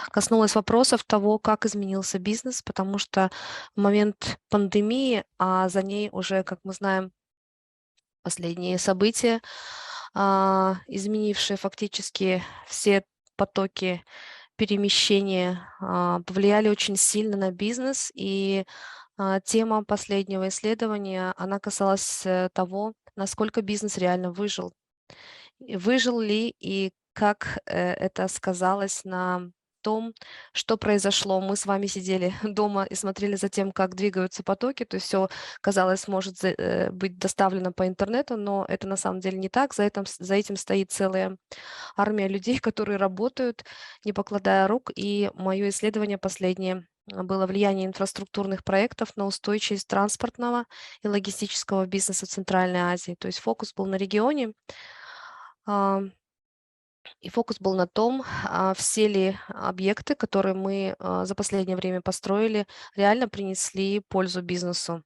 коснулась вопросов того, как изменился бизнес, потому что в момент пандемии, а за ней уже, как мы знаем, последние события, изменившие фактически все потоки перемещения, повлияли очень сильно на бизнес. И тема последнего исследования, она касалась того, насколько бизнес реально выжил. Выжил ли и как это сказалось на том, что произошло. Мы с вами сидели дома и смотрели за тем, как двигаются потоки, то есть все, казалось, может быть доставлено по интернету, но это на самом деле не так. За этим стоит целая армия людей, которые работают, не покладая рук. И мое исследование последнее было влияние инфраструктурных проектов на устойчивость транспортного и логистического бизнеса в Центральной Азии. То есть фокус был на регионе. И фокус был на том, все ли объекты, которые мы за последнее время построили, реально принесли пользу бизнесу.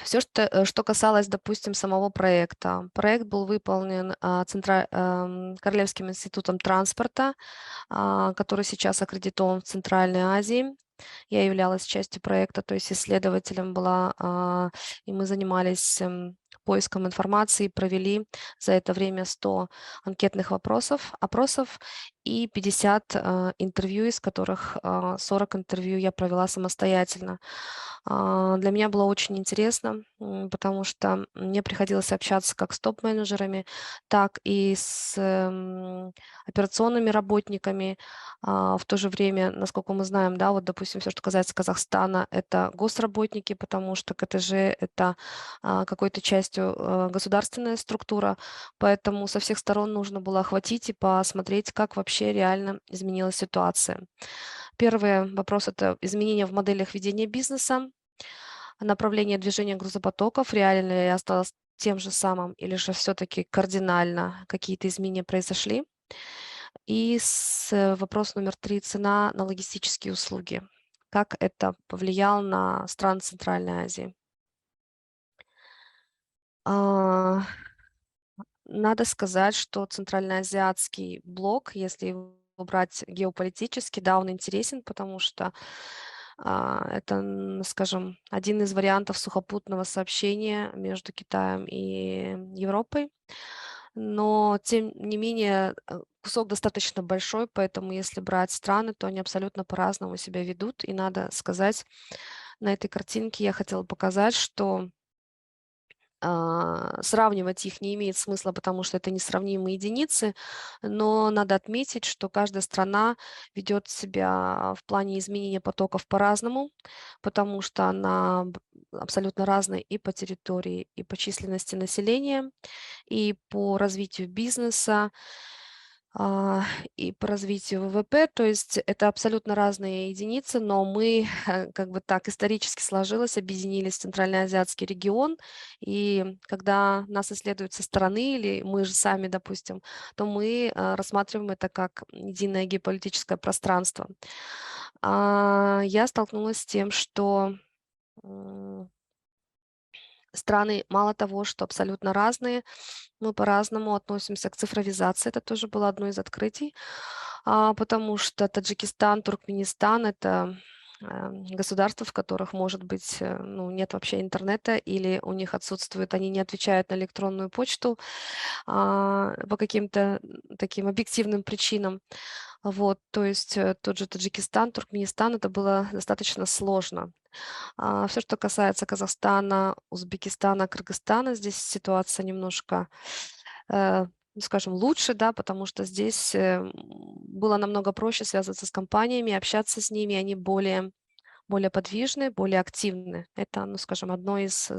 Все, что касалось, допустим, самого проекта. Проект был выполнен Королевским институтом транспорта, который сейчас аккредитован в Центральной Азии. Я являлась частью проекта, то есть исследователем была, и мы занимались поиском информации, провели за это время 100 анкетных опросов и 50 интервью, из которых 40 интервью я провела самостоятельно. Для меня было очень интересно, потому что мне приходилось общаться как с топ-менеджерами, так и с операционными работниками. В то же время, насколько мы знаем, да, вот, допустим, все, что касается Казахстана, это госработники, потому что КТЖ – это какой-то частью государственная структура, поэтому со всех сторон нужно было охватить и посмотреть, как вообще реально изменилась ситуация. Первый вопрос – это изменения в моделях ведения бизнеса, направление движения грузопотоков, реально ли осталось тем же самым или же все-таки кардинально какие-то изменения произошли. И вопрос номер 3 – цена на логистические услуги. Как это повлияло на страны Центральной Азии? Надо сказать, что центральноазиатский блок, если его брать геополитически, да, он интересен, потому что это, скажем, один из вариантов сухопутного сообщения между Китаем и Европой. Но, тем не менее, кусок достаточно большой, поэтому если брать страны, то они абсолютно по-разному себя ведут. И надо сказать, на этой картинке я хотела показать, что сравнивать их не имеет смысла, потому что это несравнимые единицы, но надо отметить, что каждая страна ведет себя в плане изменения потоков по-разному, потому что она абсолютно разная и по территории, и по численности населения, и по развитию бизнеса. и по развитию ВВП, то есть это абсолютно разные единицы, но мы, как бы так исторически сложилось, объединились в Центральноазиатский регион, и когда нас исследуют со стороны, или мы же сами, допустим, то мы рассматриваем это как единое геополитическое пространство. Я столкнулась с тем, что страны мало того, что абсолютно разные, мы по-разному относимся к цифровизации. Это тоже было одно из открытий, потому что Таджикистан, Туркменистан – это государства, в которых, может быть, ну, нет вообще интернета или у них отсутствует, они не отвечают на электронную почту по каким-то таким объективным причинам. Вот, то есть тот же Таджикистан, Туркменистан, это было достаточно сложно. Все, что касается Казахстана, Узбекистана, Кыргызстана, здесь ситуация немножко, ну, скажем, лучше, да, потому что здесь было намного проще связываться с компаниями, общаться с ними, они более подвижны, более активны. Это, ну, скажем, одно из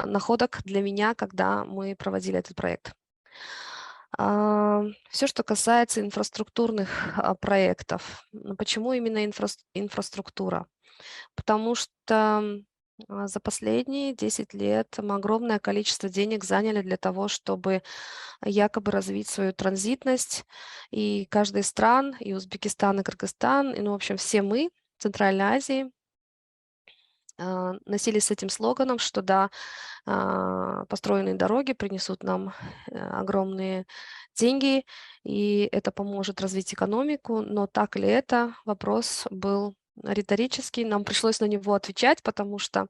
находок для меня, когда мы проводили этот проект. Все, что касается инфраструктурных проектов. Почему именно инфраструктура? Потому что за последние 10 лет мы огромное количество денег заняли для того, чтобы якобы развить свою транзитность. И каждый из стран, и Узбекистан, и Кыргызстан, и, ну, в общем, все мы в Центральной Азии носились с этим слоганом, что да, построенные дороги принесут нам огромные деньги, и это поможет развить экономику. Но так ли это? Вопрос был риторический. Нам пришлось на него отвечать, потому что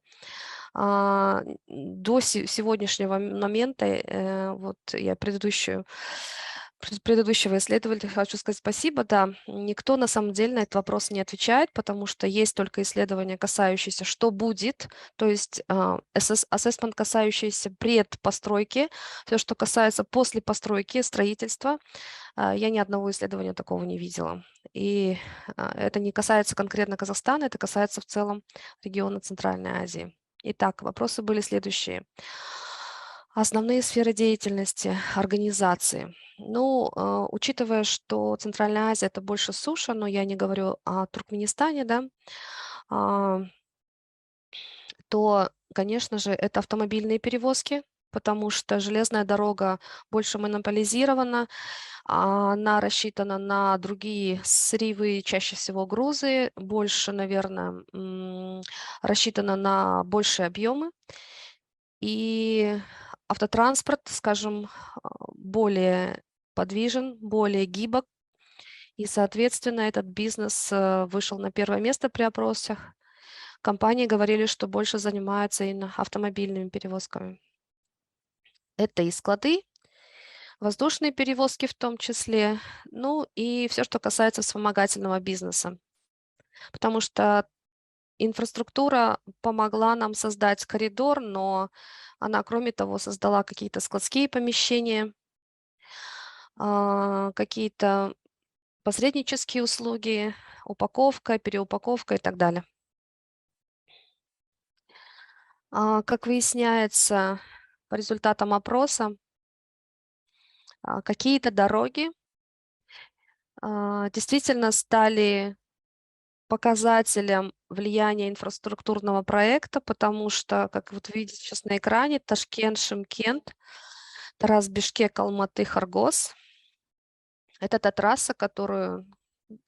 до сегодняшнего момента, вот я предыдущего исследователя хочу сказать спасибо, да, никто на самом деле на этот вопрос не отвечает, потому что есть только исследования, касающиеся, что будет, то есть ассессмент, касающийся предпостройки, все, что касается после постройки, строительства, я ни одного исследования такого не видела. И это не касается конкретно Казахстана, это касается в целом региона Центральной Азии. Итак, вопросы были следующие. Основные сферы деятельности организации. Ну, учитывая, что Центральная Азия – это больше суша, но я не говорю о Туркменистане, да, то, конечно же, это автомобильные перевозки, потому что железная дорога больше монополизирована, она рассчитана на другие сырьевые, чаще всего грузы, больше, наверное, рассчитана на большие объемы. И автотранспорт, скажем, более подвижен, более гибок. И, соответственно, этот бизнес вышел на первое место при опросах. Компании говорили, что больше занимаются именно автомобильными перевозками. Это и склады, воздушные перевозки в том числе, ну и все, что касается вспомогательного бизнеса. Потому что инфраструктура помогла нам создать коридор, но она, кроме того, создала какие-то складские помещения, какие-то посреднические услуги, упаковка, переупаковка и так далее. Как выясняется по результатам опроса, какие-то дороги действительно стали показателем влияния инфраструктурного проекта, потому что, как вот видите сейчас на экране, Ташкент, Шымкент, Тарас, Бишкек, Алматы, Хоргоз. Это та трасса, которую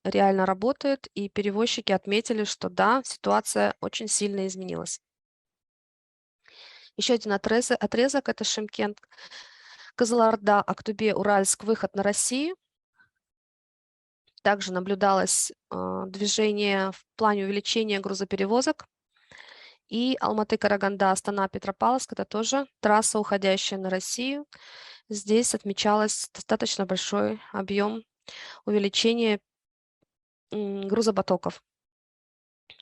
реально работает, и перевозчики отметили, что да, ситуация очень сильно изменилась. Еще один отрезок – это Шымкент, Кызылорда, Актубе, Уральск, выход на Россию. Также наблюдалось движение в плане увеличения грузоперевозок. И Алматы, Караганда, Астана, Петропавловск – это тоже трасса, уходящая на Россию. Здесь отмечалось достаточно большой объем увеличения грузопотоков.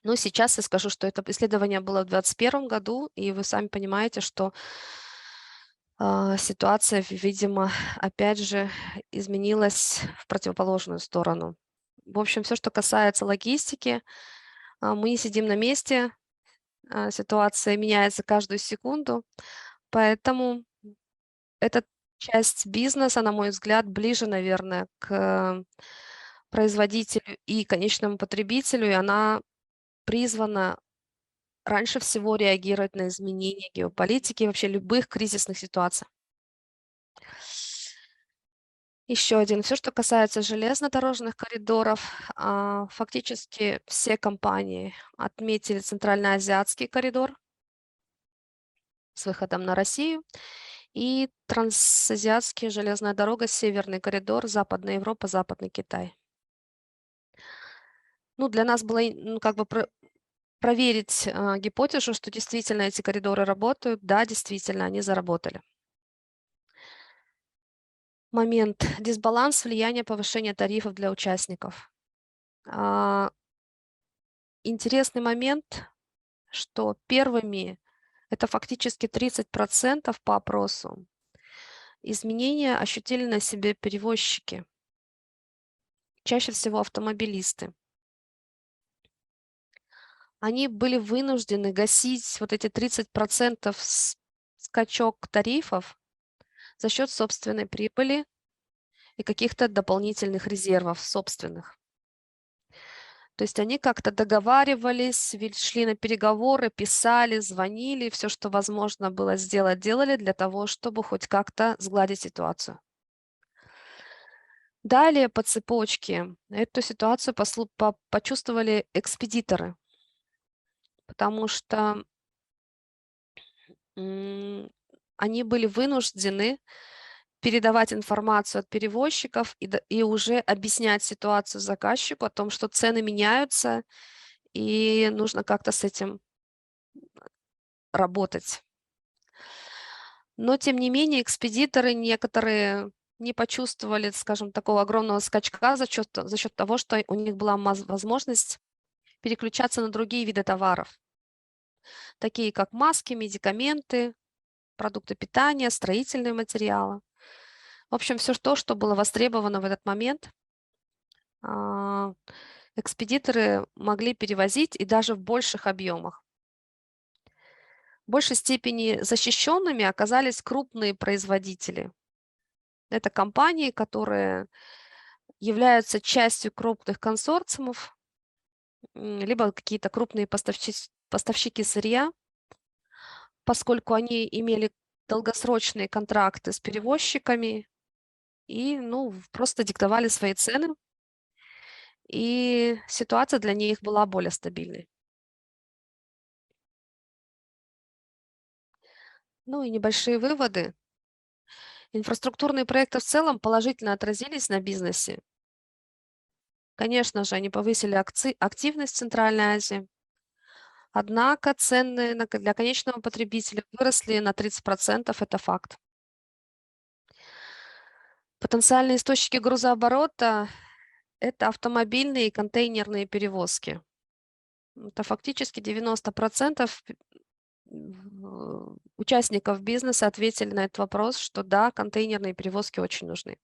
Но сейчас я скажу, что это исследование было в 2021 году, и вы сами понимаете, что ситуация, видимо, опять же изменилась в противоположную сторону. В общем, все, что касается логистики, мы не сидим на месте, ситуация меняется каждую секунду, поэтому это часть бизнеса, на мой взгляд, ближе, наверное, к производителю и конечному потребителю, и она призвана раньше всего реагировать на изменения геополитики и вообще любых кризисных ситуаций. Еще один. Все, что касается железнодорожных коридоров, фактически все компании отметили Центральноазиатский коридор с выходом на Россию и Трансазиатская железная дорога, Северный коридор, Западная Европа, Западный Китай. Ну, для нас было как бы проверить гипотезу, что действительно эти коридоры работают. Да, действительно, они заработали. Момент. Дисбаланс, влияние повышения тарифов для участников. Интересный момент, что первыми, это фактически 30% по опросу, изменения ощутили на себе перевозчики, чаще всего автомобилисты. Они были вынуждены гасить вот эти 30% скачок тарифов за счет собственной прибыли и каких-то дополнительных резервов собственных. То есть они как-то договаривались, шли на переговоры, писали, звонили, все, что возможно было сделать, делали для того, чтобы хоть как-то сгладить ситуацию. Далее по цепочке эту ситуацию почувствовали экспедиторы, потому что они были вынуждены передавать информацию от перевозчиков и уже объяснять ситуацию заказчику о том, что цены меняются, и нужно как-то с этим работать. Но, тем не менее, экспедиторы некоторые не почувствовали, скажем, такого огромного скачка за счет того, что у них была возможность переключаться на другие виды товаров, такие как маски, медикаменты, продукты питания, строительные материалы. В общем, все то, что было востребовано в этот момент, экспедиторы могли перевозить и даже в больших объемах. В большей степени защищенными оказались крупные производители. Это компании, которые являются частью крупных консорциумов, либо какие-то крупные поставщики сырья, поскольку они имели долгосрочные контракты с перевозчиками и просто диктовали свои цены, и ситуация для них была более стабильной. Ну и небольшие выводы. Инфраструктурные проекты в целом положительно отразились на бизнесе. Конечно же, они повысили активность в Центральной Азии. Однако цены для конечного потребителя выросли на 30%, это факт. Потенциальные источники грузооборота – это автомобильные и контейнерные перевозки. Это фактически 90% участников бизнеса ответили на этот вопрос, что да, контейнерные перевозки очень нужны.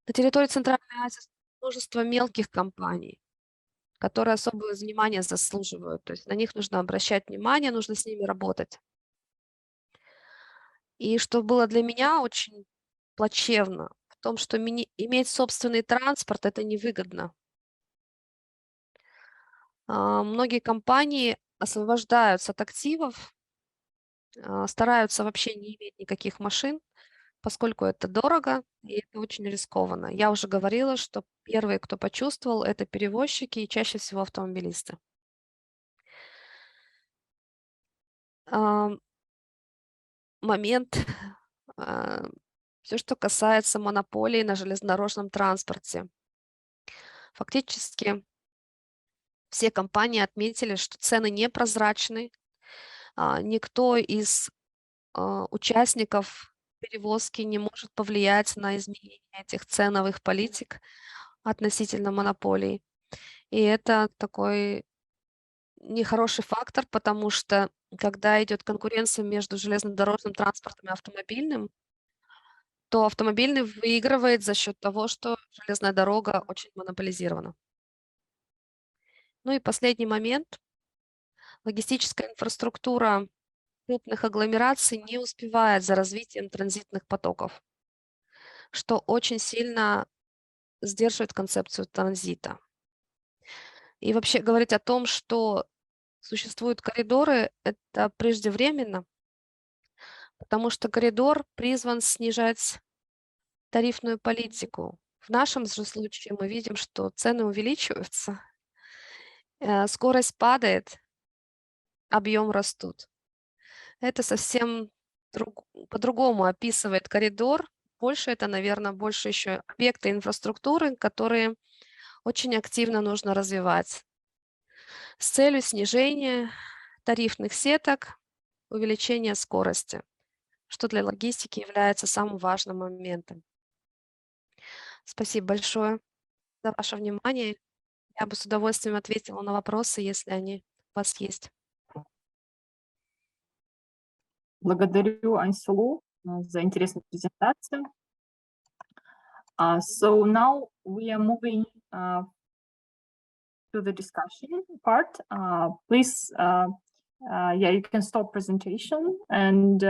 На территории Центральной Азии множество мелких компаний, которые особое внимание заслуживают. То есть на них нужно обращать внимание, нужно с ними работать. И что было для меня очень плачевно, в том, что иметь собственный транспорт – это невыгодно. Многие компании освобождаются от активов, стараются вообще не иметь никаких машин, поскольку это дорого и это очень рискованно. Я уже говорила, что первые, кто почувствовал, это перевозчики и чаще всего автомобилисты. Момент, все, что касается монополии на железнодорожном транспорте. Фактически все компании отметили, что цены непрозрачны. Никто из участников перевозки не может повлиять на изменение этих ценовых политик относительно монополий. И это такой нехороший фактор, потому что когда идет конкуренция между железнодорожным транспортом и автомобильным, то автомобильный выигрывает за счет того, что железная дорога очень монополизирована. Ну и последний момент. Логистическая инфраструктура крупных агломераций не успевает за развитием транзитных потоков, что очень сильно сдерживает концепцию транзита. И вообще говорить о том, что существуют коридоры, это преждевременно, потому что коридор призван снижать тарифную политику. В нашем же случае мы видим, что цены увеличиваются, скорость падает, объем растут. Это совсем по-другому описывает коридор. Больше это, наверное, больше еще объекты инфраструктуры, которые очень активно нужно развивать с целью снижения тарифных сеток, увеличения скорости, что для логистики является самым важным моментом. Спасибо большое за ваше внимание. Я бы с удовольствием ответила на вопросы, если они у вас есть. Благодарю Aisulu за интересную презентацию. So now we are moving to the discussion part. Please, yeah, you can stop presentation, and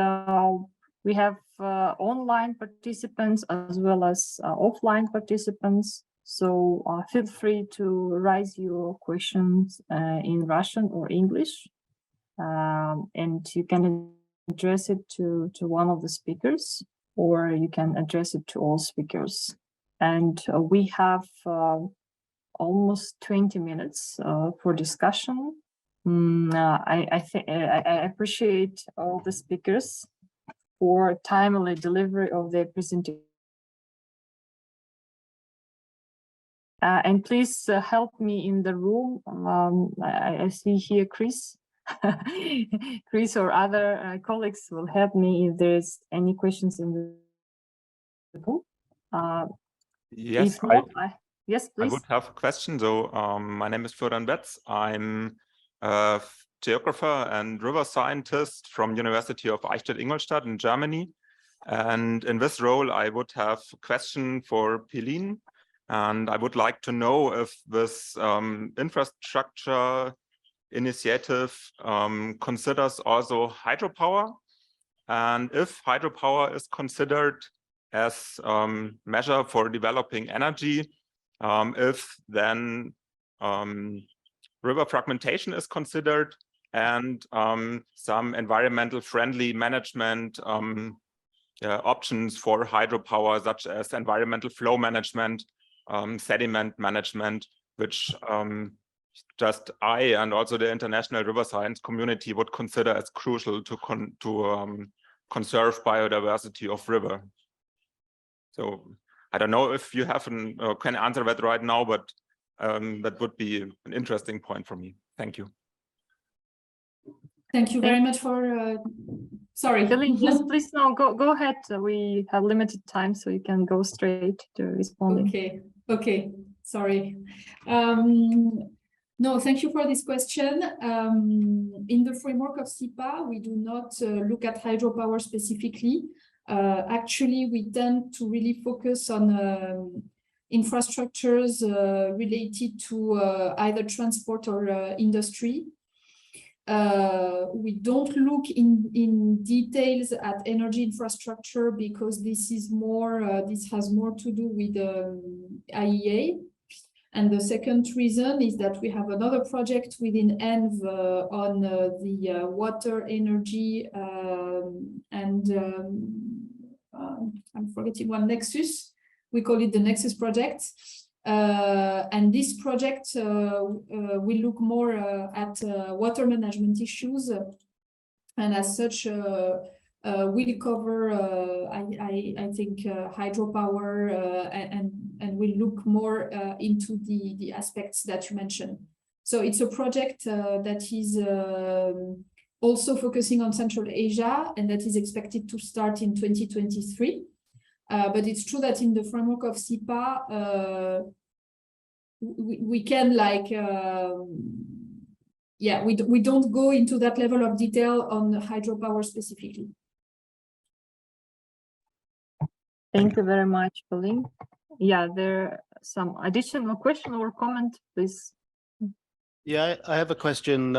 we have online participants as well as offline participants. So feel free to raise your questions in Russian or English, and you can address it to one of the speakers, or you can address it to all speakers. And we have almost 20 minutes for discussion. I appreciate all the speakers for timely delivery of their presentation. And please help me in the room. I see here Chris. Chris or other colleagues will help me if there's any questions in the room. Yes, yes, please. I would have a question. So my name is Florian Betz. I'm a geographer and river scientist from University of Eichstätt-Ingolstadt in Germany. And in this role, I would have a question for Peline. And I would like to know if this infrastructure initiative considers also hydropower, and if hydropower is considered as measure for developing energy, if then river fragmentation is considered, and some environmental friendly management options for hydropower, such as environmental flow management, sediment management, which just I and also the international river science community would consider as crucial to conserve biodiversity of river. So I don't know if you have can answer that right now, but that would be an interesting point for me. Thank you. Thank you very much for. Sorry. Yes, please, no, go ahead. We have limited time, so you can go straight to responding. Okay. Sorry. No, thank you for this question. In the framework of SIPA, we do not look at hydropower specifically. Actually, we tend to really focus on infrastructures related to either transport or industry. We don't look in details at energy infrastructure because this is more this has more to do with IEA. And the second reason is that we have another project within ENV on the water, energy, and I'm forgetting one, Nexus. We call it the Nexus project. And this project will look more at water management issues. And as such, we'll cover, I think, hydropower and we'll look more into the aspects that you mentioned. So it's a project that is also focusing on Central Asia, and that is expected to start in 2023. But it's true that in the framework of SIPA, we can like, yeah, we don't go into that level of detail on hydropower specifically. Thank you very much, Peline. Yeah, there are some additional question or comment, please. Yeah, I have a question,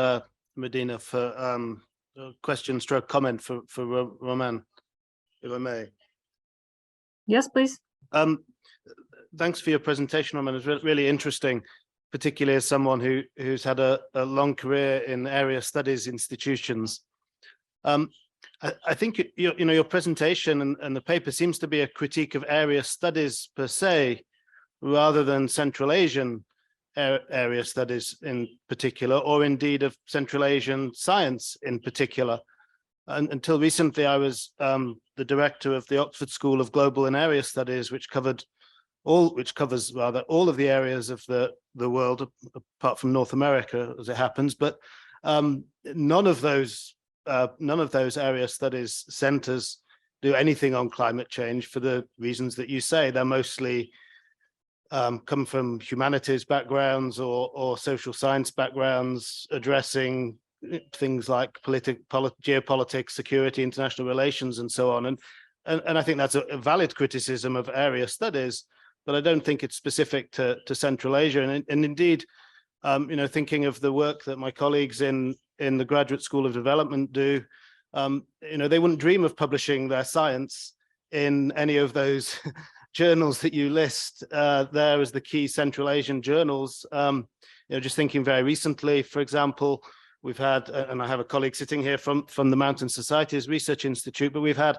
Madina, for question stroke comment for Roman, if I may. Yes, please. Thanks for your presentation, Roman. It was really interesting, particularly as someone who's had a long career in area studies institutions. I think your presentation and the paper seems to be a critique of area studies per se, rather than Central Asian area studies in particular, or indeed of Central Asian science in particular. And until recently, I was the director of the Oxford School of Global and Area Studies, which covers all of the areas of the world, apart from North America, as it happens. But none of those area studies centers do anything on climate change for the reasons that you say. They're mostly come from humanities backgrounds or social science backgrounds, addressing things like geopolitics, security, international relations, and so on. And I think that's a valid criticism of area studies, but I don't think it's specific to Central Asia. And indeed, thinking of the work that my colleagues in the Graduate School of Development do, they wouldn't dream of publishing their science in any of those journals that you list there as the key Central Asian journals. Just thinking very recently, for example, we've had, and I have a colleague sitting here from the Mountain Societies Research Institute, but we've had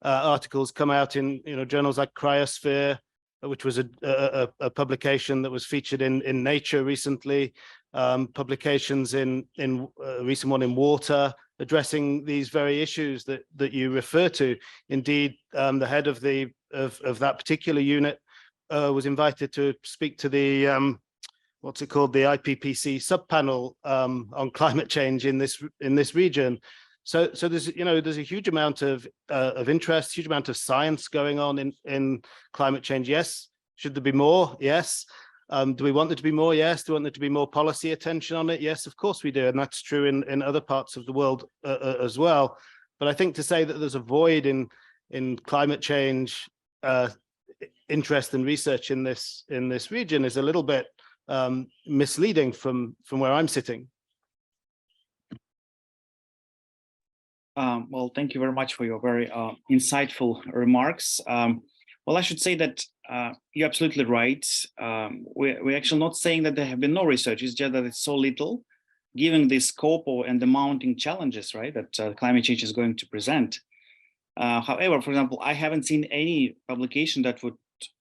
articles come out in journals like Cryosphere, which was a publication that was featured in Nature recently, publications in a recent one in Water, addressing these very issues that you refer to. Indeed, the head of that particular unit was invited to speak to the the IPPC subpanel on climate change in this region. So there's a huge amount of interest, huge amount of science going on in climate change. Yes. Should there be more? Yes. Do we want there to be more? Yes. Do we want there to be more policy attention on it? Yes, of course we do. And that's true in other parts of the world as well. But I think to say that there's a void in climate change interest and research in this region is a little bit misleading from where I'm sitting. Well, thank you very much for your very insightful remarks. Well, I should say that you're absolutely right. We're actually not saying that there have been no research. It's just that it's so little, given the scope and the mounting challenges, right, that climate change is going to present. However, for example, I haven't seen any publication that would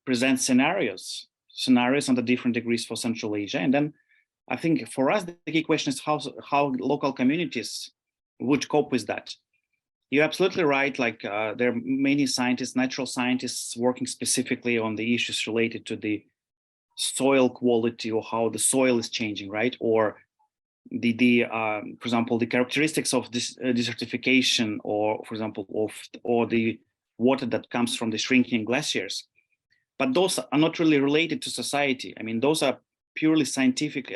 present scenarios on the different degrees for Central Asia. And then I think for us, the key question is how local communities would cope with that. You're absolutely right. Like there are many scientists, natural scientists, working specifically on the issues related to the soil quality or how the soil is changing, right? Or for example, the characteristics of this desertification, or for example, or the water that comes from the shrinking glaciers. But those are not really related to society. I mean, those are purely scientific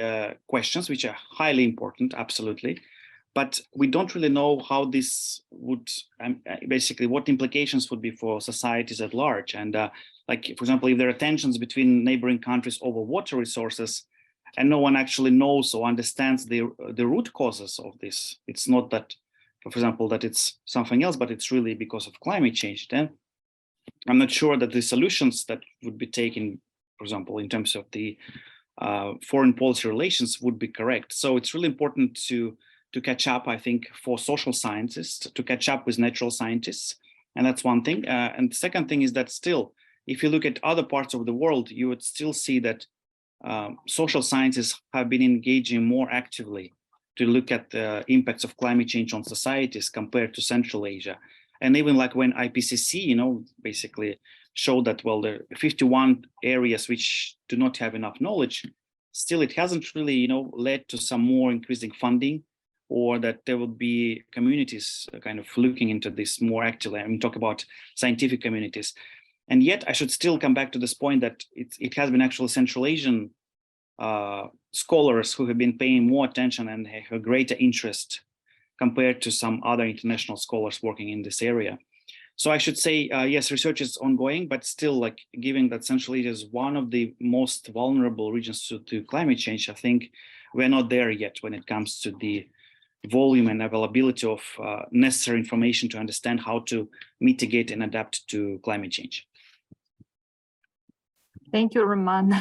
questions, which are highly important, absolutely. But we don't really know how this would, basically what implications would be for societies at large. And like, for example, if there are tensions between neighboring countries over water resources, and no one actually knows or understands the root causes of this, it's not that, for example, that it's something else, but it's really because of climate change, then I'm not sure that the solutions that would be taken, for example, in terms of the foreign policy relations would be correct. So it's really important to catch up, I think, for social scientists, to catch up with natural scientists. And that's one thing. And the second thing is that still, if you look at other parts of the world, you would still see that social scientists have been engaging more actively to look at the impacts of climate change on societies compared to Central Asia. And even like when IPCC, basically showed that, well, there are 51 areas which do not have enough knowledge, still it hasn't really, led to some more increasing funding, or that there would be communities kind of looking into this more actively. I mean, talk about scientific communities. And yet I should still come back to this point that it has been actually Central Asian scholars who have been paying more attention and have a greater interest compared to some other international scholars working in this area. So I should say, yes, research is ongoing, but still, like, given that Central Asia is one of the most vulnerable regions to climate change, I think we're not there yet when it comes to the volume and availability of necessary information to understand how to mitigate and adapt to climate change. Thank you, Roman.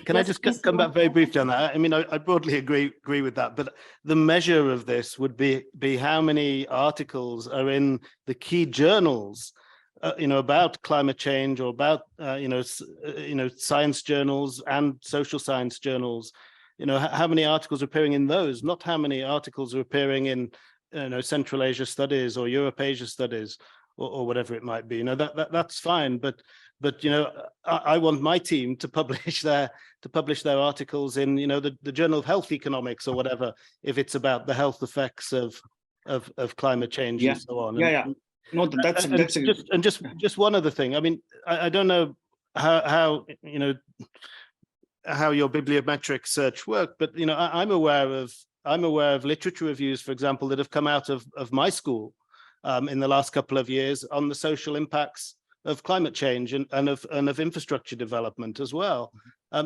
Can I just come back very briefly on that? I mean, I broadly agree with that, but the measure of this would be how many articles are in the key journals, about climate change, or about science journals and social science journals. How many articles are appearing in those? Not how many articles are appearing in Central Asia Studies or Europe Asia Studies or whatever it might be. That's fine, but I want my team to publish their articles in the Journal of Health Economics or whatever, if it's about the health effects of climate change and so on. No, that's just one other thing. I mean, I don't know how your bibliometric search work, but I'm aware of literature reviews, for example, that have come out of my school in the last couple of years on the social impacts of climate change and of infrastructure development as well.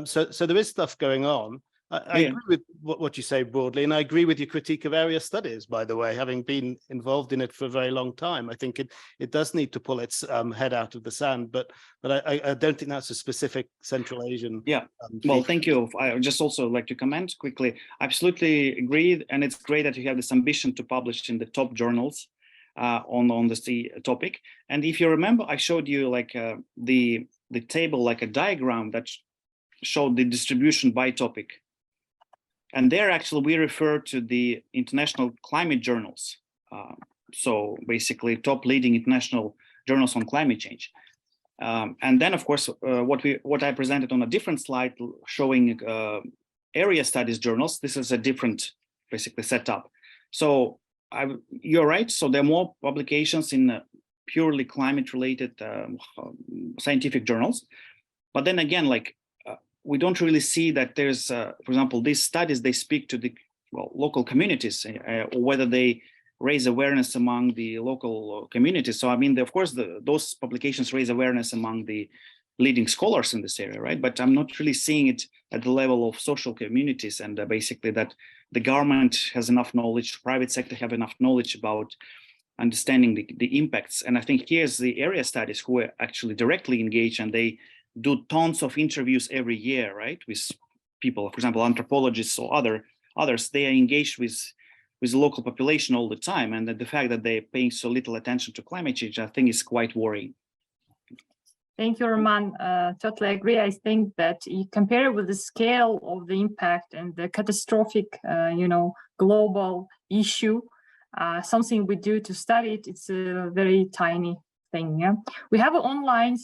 So there is stuff going on. I agree with what you say broadly, and I agree with your critique of area studies, by the way, having been involved in it for a very long time. I think it does need to pull its head out of the sand, but I don't think that's a specific Central Asian. Well, thank you. I just also like to comment quickly. I absolutely agree, and it's great that you have this ambition to publish in the top journals on this topic. And if you remember, I showed you like the table, like a diagram that showed the distribution by topic. And there actually we refer to the international climate journals. So basically top leading international journals on climate change. And then of course, what I presented on a different slide showing area studies journals, this is a different basically setup. So you're right. So there are more publications in purely climate related scientific journals. But then again, like we don't really see that there's, for example, these studies, they speak to the local communities or whether they raise awareness among the local communities. So I mean, of course, those publications raise awareness among the leading scholars in this area, right? But I'm not really seeing it at the level of social communities and basically that the government has enough knowledge, private sector have enough knowledge about understanding the impacts. And I think here's the area studies who are actually directly engaged, and they do tons of interviews every year, right? With people, for example, anthropologists or others, they are engaged with the local population all the time. And the fact that they're paying so little attention to climate change, I think is quite worrying. Thank you, Roman. Totally agree. I think that you compare it with the scale of the impact and the catastrophic, global issue, something we do to study it, it's a very tiny thing. Yeah, we have an online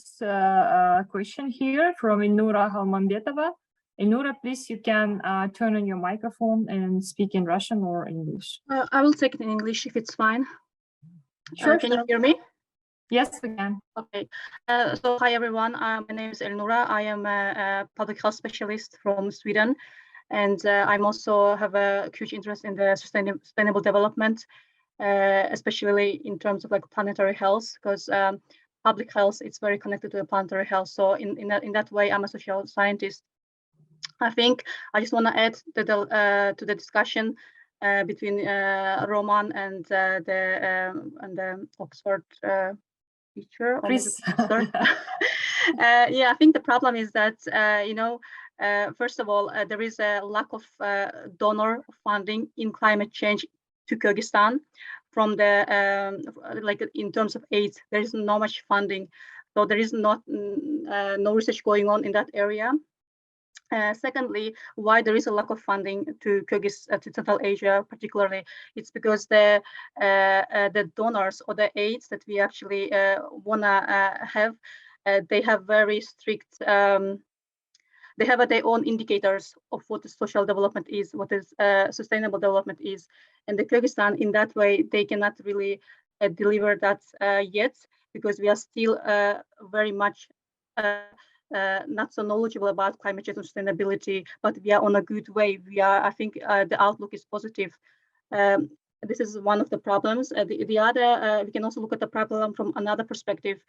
question here from Inura Halmambetova. Inura, please, you can turn on your microphone and speak in Russian or English. I will take it in English if it's fine. Sure. Can you hear me? Yes, we can. Okay. So hi everyone. My name is Elnura. I am a public health specialist from Sweden, and I'm also have a huge interest in the sustainable development, especially in terms of like planetary health, because public health is very connected to the planetary health. So in that way, I'm a social scientist. I think I just want to add to the discussion between Roman and the Oxford teacher. Please. Yeah, I think the problem is that first of all, there is a lack of donor funding in climate change to Kyrgyzstan from the like in terms of aid. There is not much funding, so there is no research going on in that area. Secondly, why there is a lack of funding to Kyrgyzstan, to Central Asia particularly, it's because the donors or the aids that we actually wanna have, they have very strict, they have their own indicators of what the social development is, what is sustainable development is, and the Kyrgyzstan in that way they cannot really deliver that yet, because we are still very much not so knowledgeable about climate change and sustainability, but we are on a good way. I think the outlook is positive. This is one of the problems. The other, we can also look at the problem from another perspective.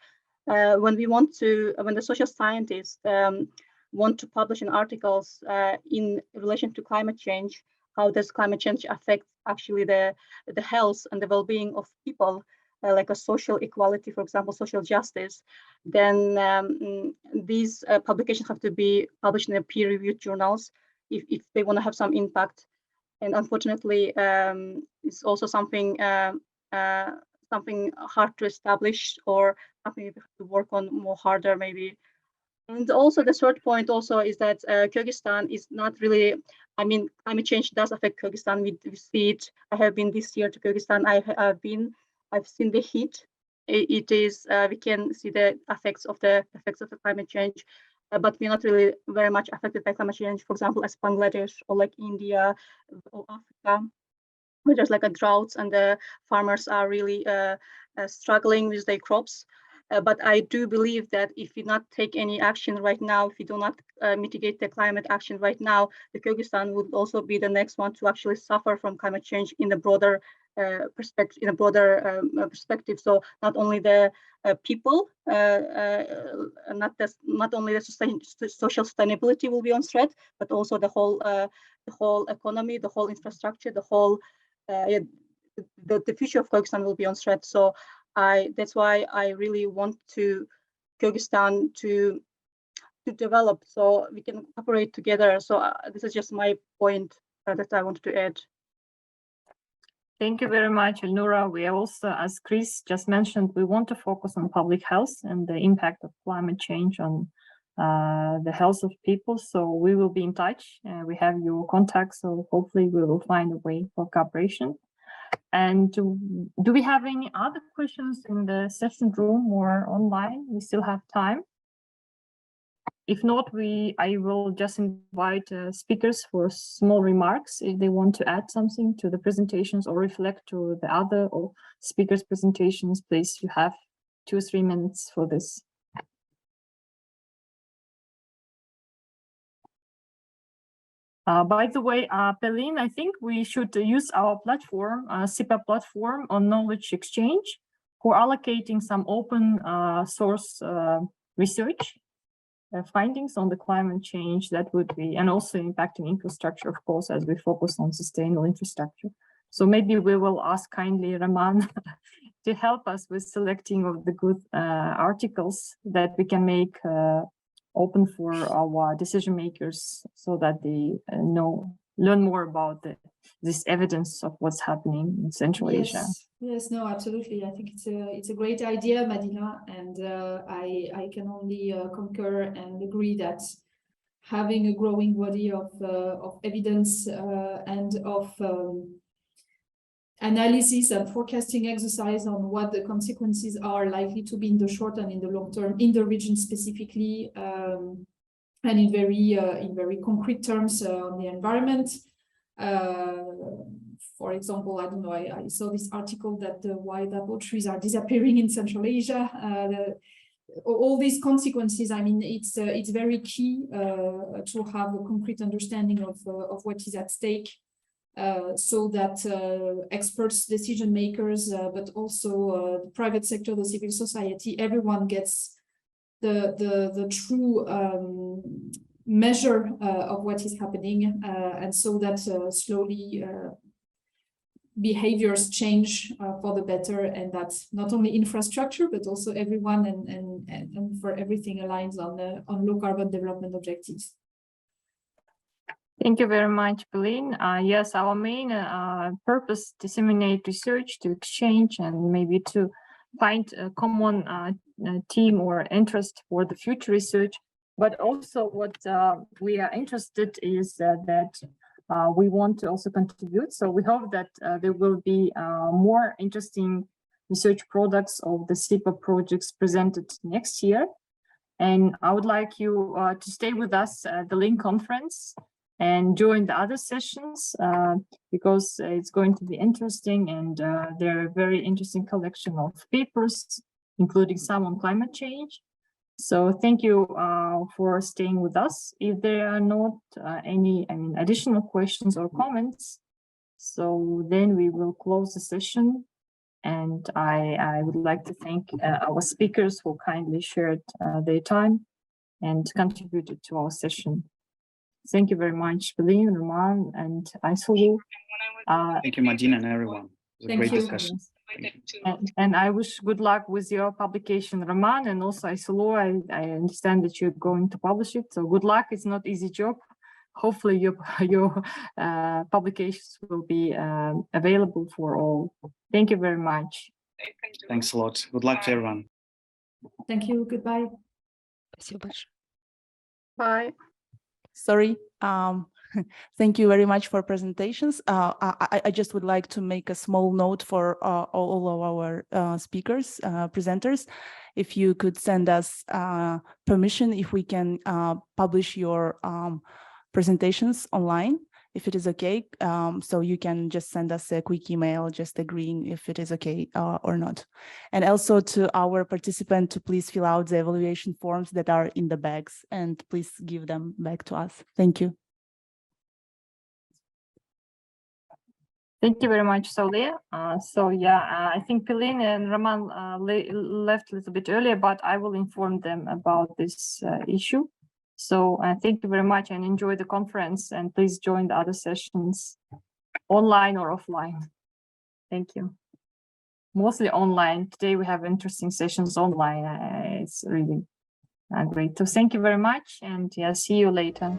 When the social scientists want to publish in articles in relation to climate change, how does climate change affect actually the health and the well-being of people, like a social equality, for example, social justice, then these publications have to be published in a peer-reviewed journals if they want to have some impact. And unfortunately, it's also something something hard to establish, or something we have to work on more harder maybe. And also the third point also is that Kyrgyzstan is not really, I mean, climate change does affect Kyrgyzstan. We see it. I have been this year to Kyrgyzstan. I've seen the heat. It is, we can see the effects of the climate change, but we're not really very much affected by climate change, for example, as Bangladesh or like India or Africa, where there's like a drought and the farmers are really struggling with their crops. But I do believe that if we not take any action right now, if we do not mitigate the climate action right now, the Kyrgyzstan would also be the next one to actually suffer from climate change in the broader perspective. perspective. So not only the people, not only the social sustainability will be on threat, but also the whole economy, the whole infrastructure, the whole the future of Kyrgyzstan will be on threat. So that's why I really want Kyrgyzstan to develop, so we can operate together. So this is just my point that I wanted to add. Thank you very much, Elnura. We also, as Chris just mentioned, we want to focus on public health and the impact of climate change on the health of people. So we will be in touch. We have your contacts, so hopefully we will find a way for cooperation. And do we have any other questions in the session room or online? We still have time. If not, I will just invite speakers for small remarks if they want to add something to the presentations or reflect to the other or speakers' presentations. Please, you have 2 or 3 minutes for this. By the way, Peline, I think we should use our platform, SIPA platform on knowledge exchange for allocating some open source research findings on the climate change. That would be, and also impacting infrastructure, of course, as we focus on sustainable infrastructure. So maybe we will ask kindly Raman to help us with selecting of the good articles that we can make open for our decision makers, so that they learn more about this evidence of what's happening in Central Asia. Yes, no, absolutely. I think it's a great idea, Madina, and I can only concur and agree that having a growing body of evidence and of analysis and forecasting exercise on what the consequences are likely to be in the short and in the long term in the region specifically, and in very concrete terms on the environment. For example, I don't know, I saw this article that the wild apple trees are disappearing in Central Asia. All these consequences, I mean, it's very key to have a concrete understanding of what is at stake. So that experts, decision makers, but also the private sector, the civil society, everyone gets the true measure of what is happening, and so that slowly behaviors change for the better, and that not only infrastructure but also everyone and for everything aligns on low carbon development objectives. Thank you very much, Peline. Yes, our main purpose, disseminate research, to exchange, and maybe to find a common team or interest for the future research. But also what we are interested is that we want to also contribute. So we hope that there will be more interesting research products of the SIPA projects presented next year. And I would like you to stay with us at the Link conference and join the other sessions, because it's going to be interesting, and there are a very interesting collection of papers, including some on climate change. So thank you for staying with us. If there are not any additional questions or comments, so then we will close the session. And I would like to thank our speakers who kindly shared their time and contributed to our session. Thank you very much, Peline, Roman, and Aisulu. Thank you, Madina, and everyone. It was a great discussion. And I wish good luck with your publication, Roman, and also Aisulu. I understand that you're going to publish it, so good luck. It's not easy job. Hopefully your publications will be available for all. Thank you very much. Thanks a lot. Good luck to everyone. Thank you. Goodbye. Спасибо большое. Bye. Sorry. Thank you very much for presentations. I just would like to make a small note for all of our speakers, presenters. If you could send us permission, if we can publish your presentations online, if it is okay. So you can just send us a quick email, just agreeing if it is okay or not. And also to our participant to please fill out the evaluation forms that are in the bags and please give them back to us. Thank you. Thank you very much, Solia. I think Peline and Roman left a little bit earlier, but I will inform them about this issue. So thank you very much and enjoy the conference, and please join the other sessions online or offline. Thank you. Mostly online. Today we have interesting sessions online. It's really great. So thank you very much, and yeah, see you later.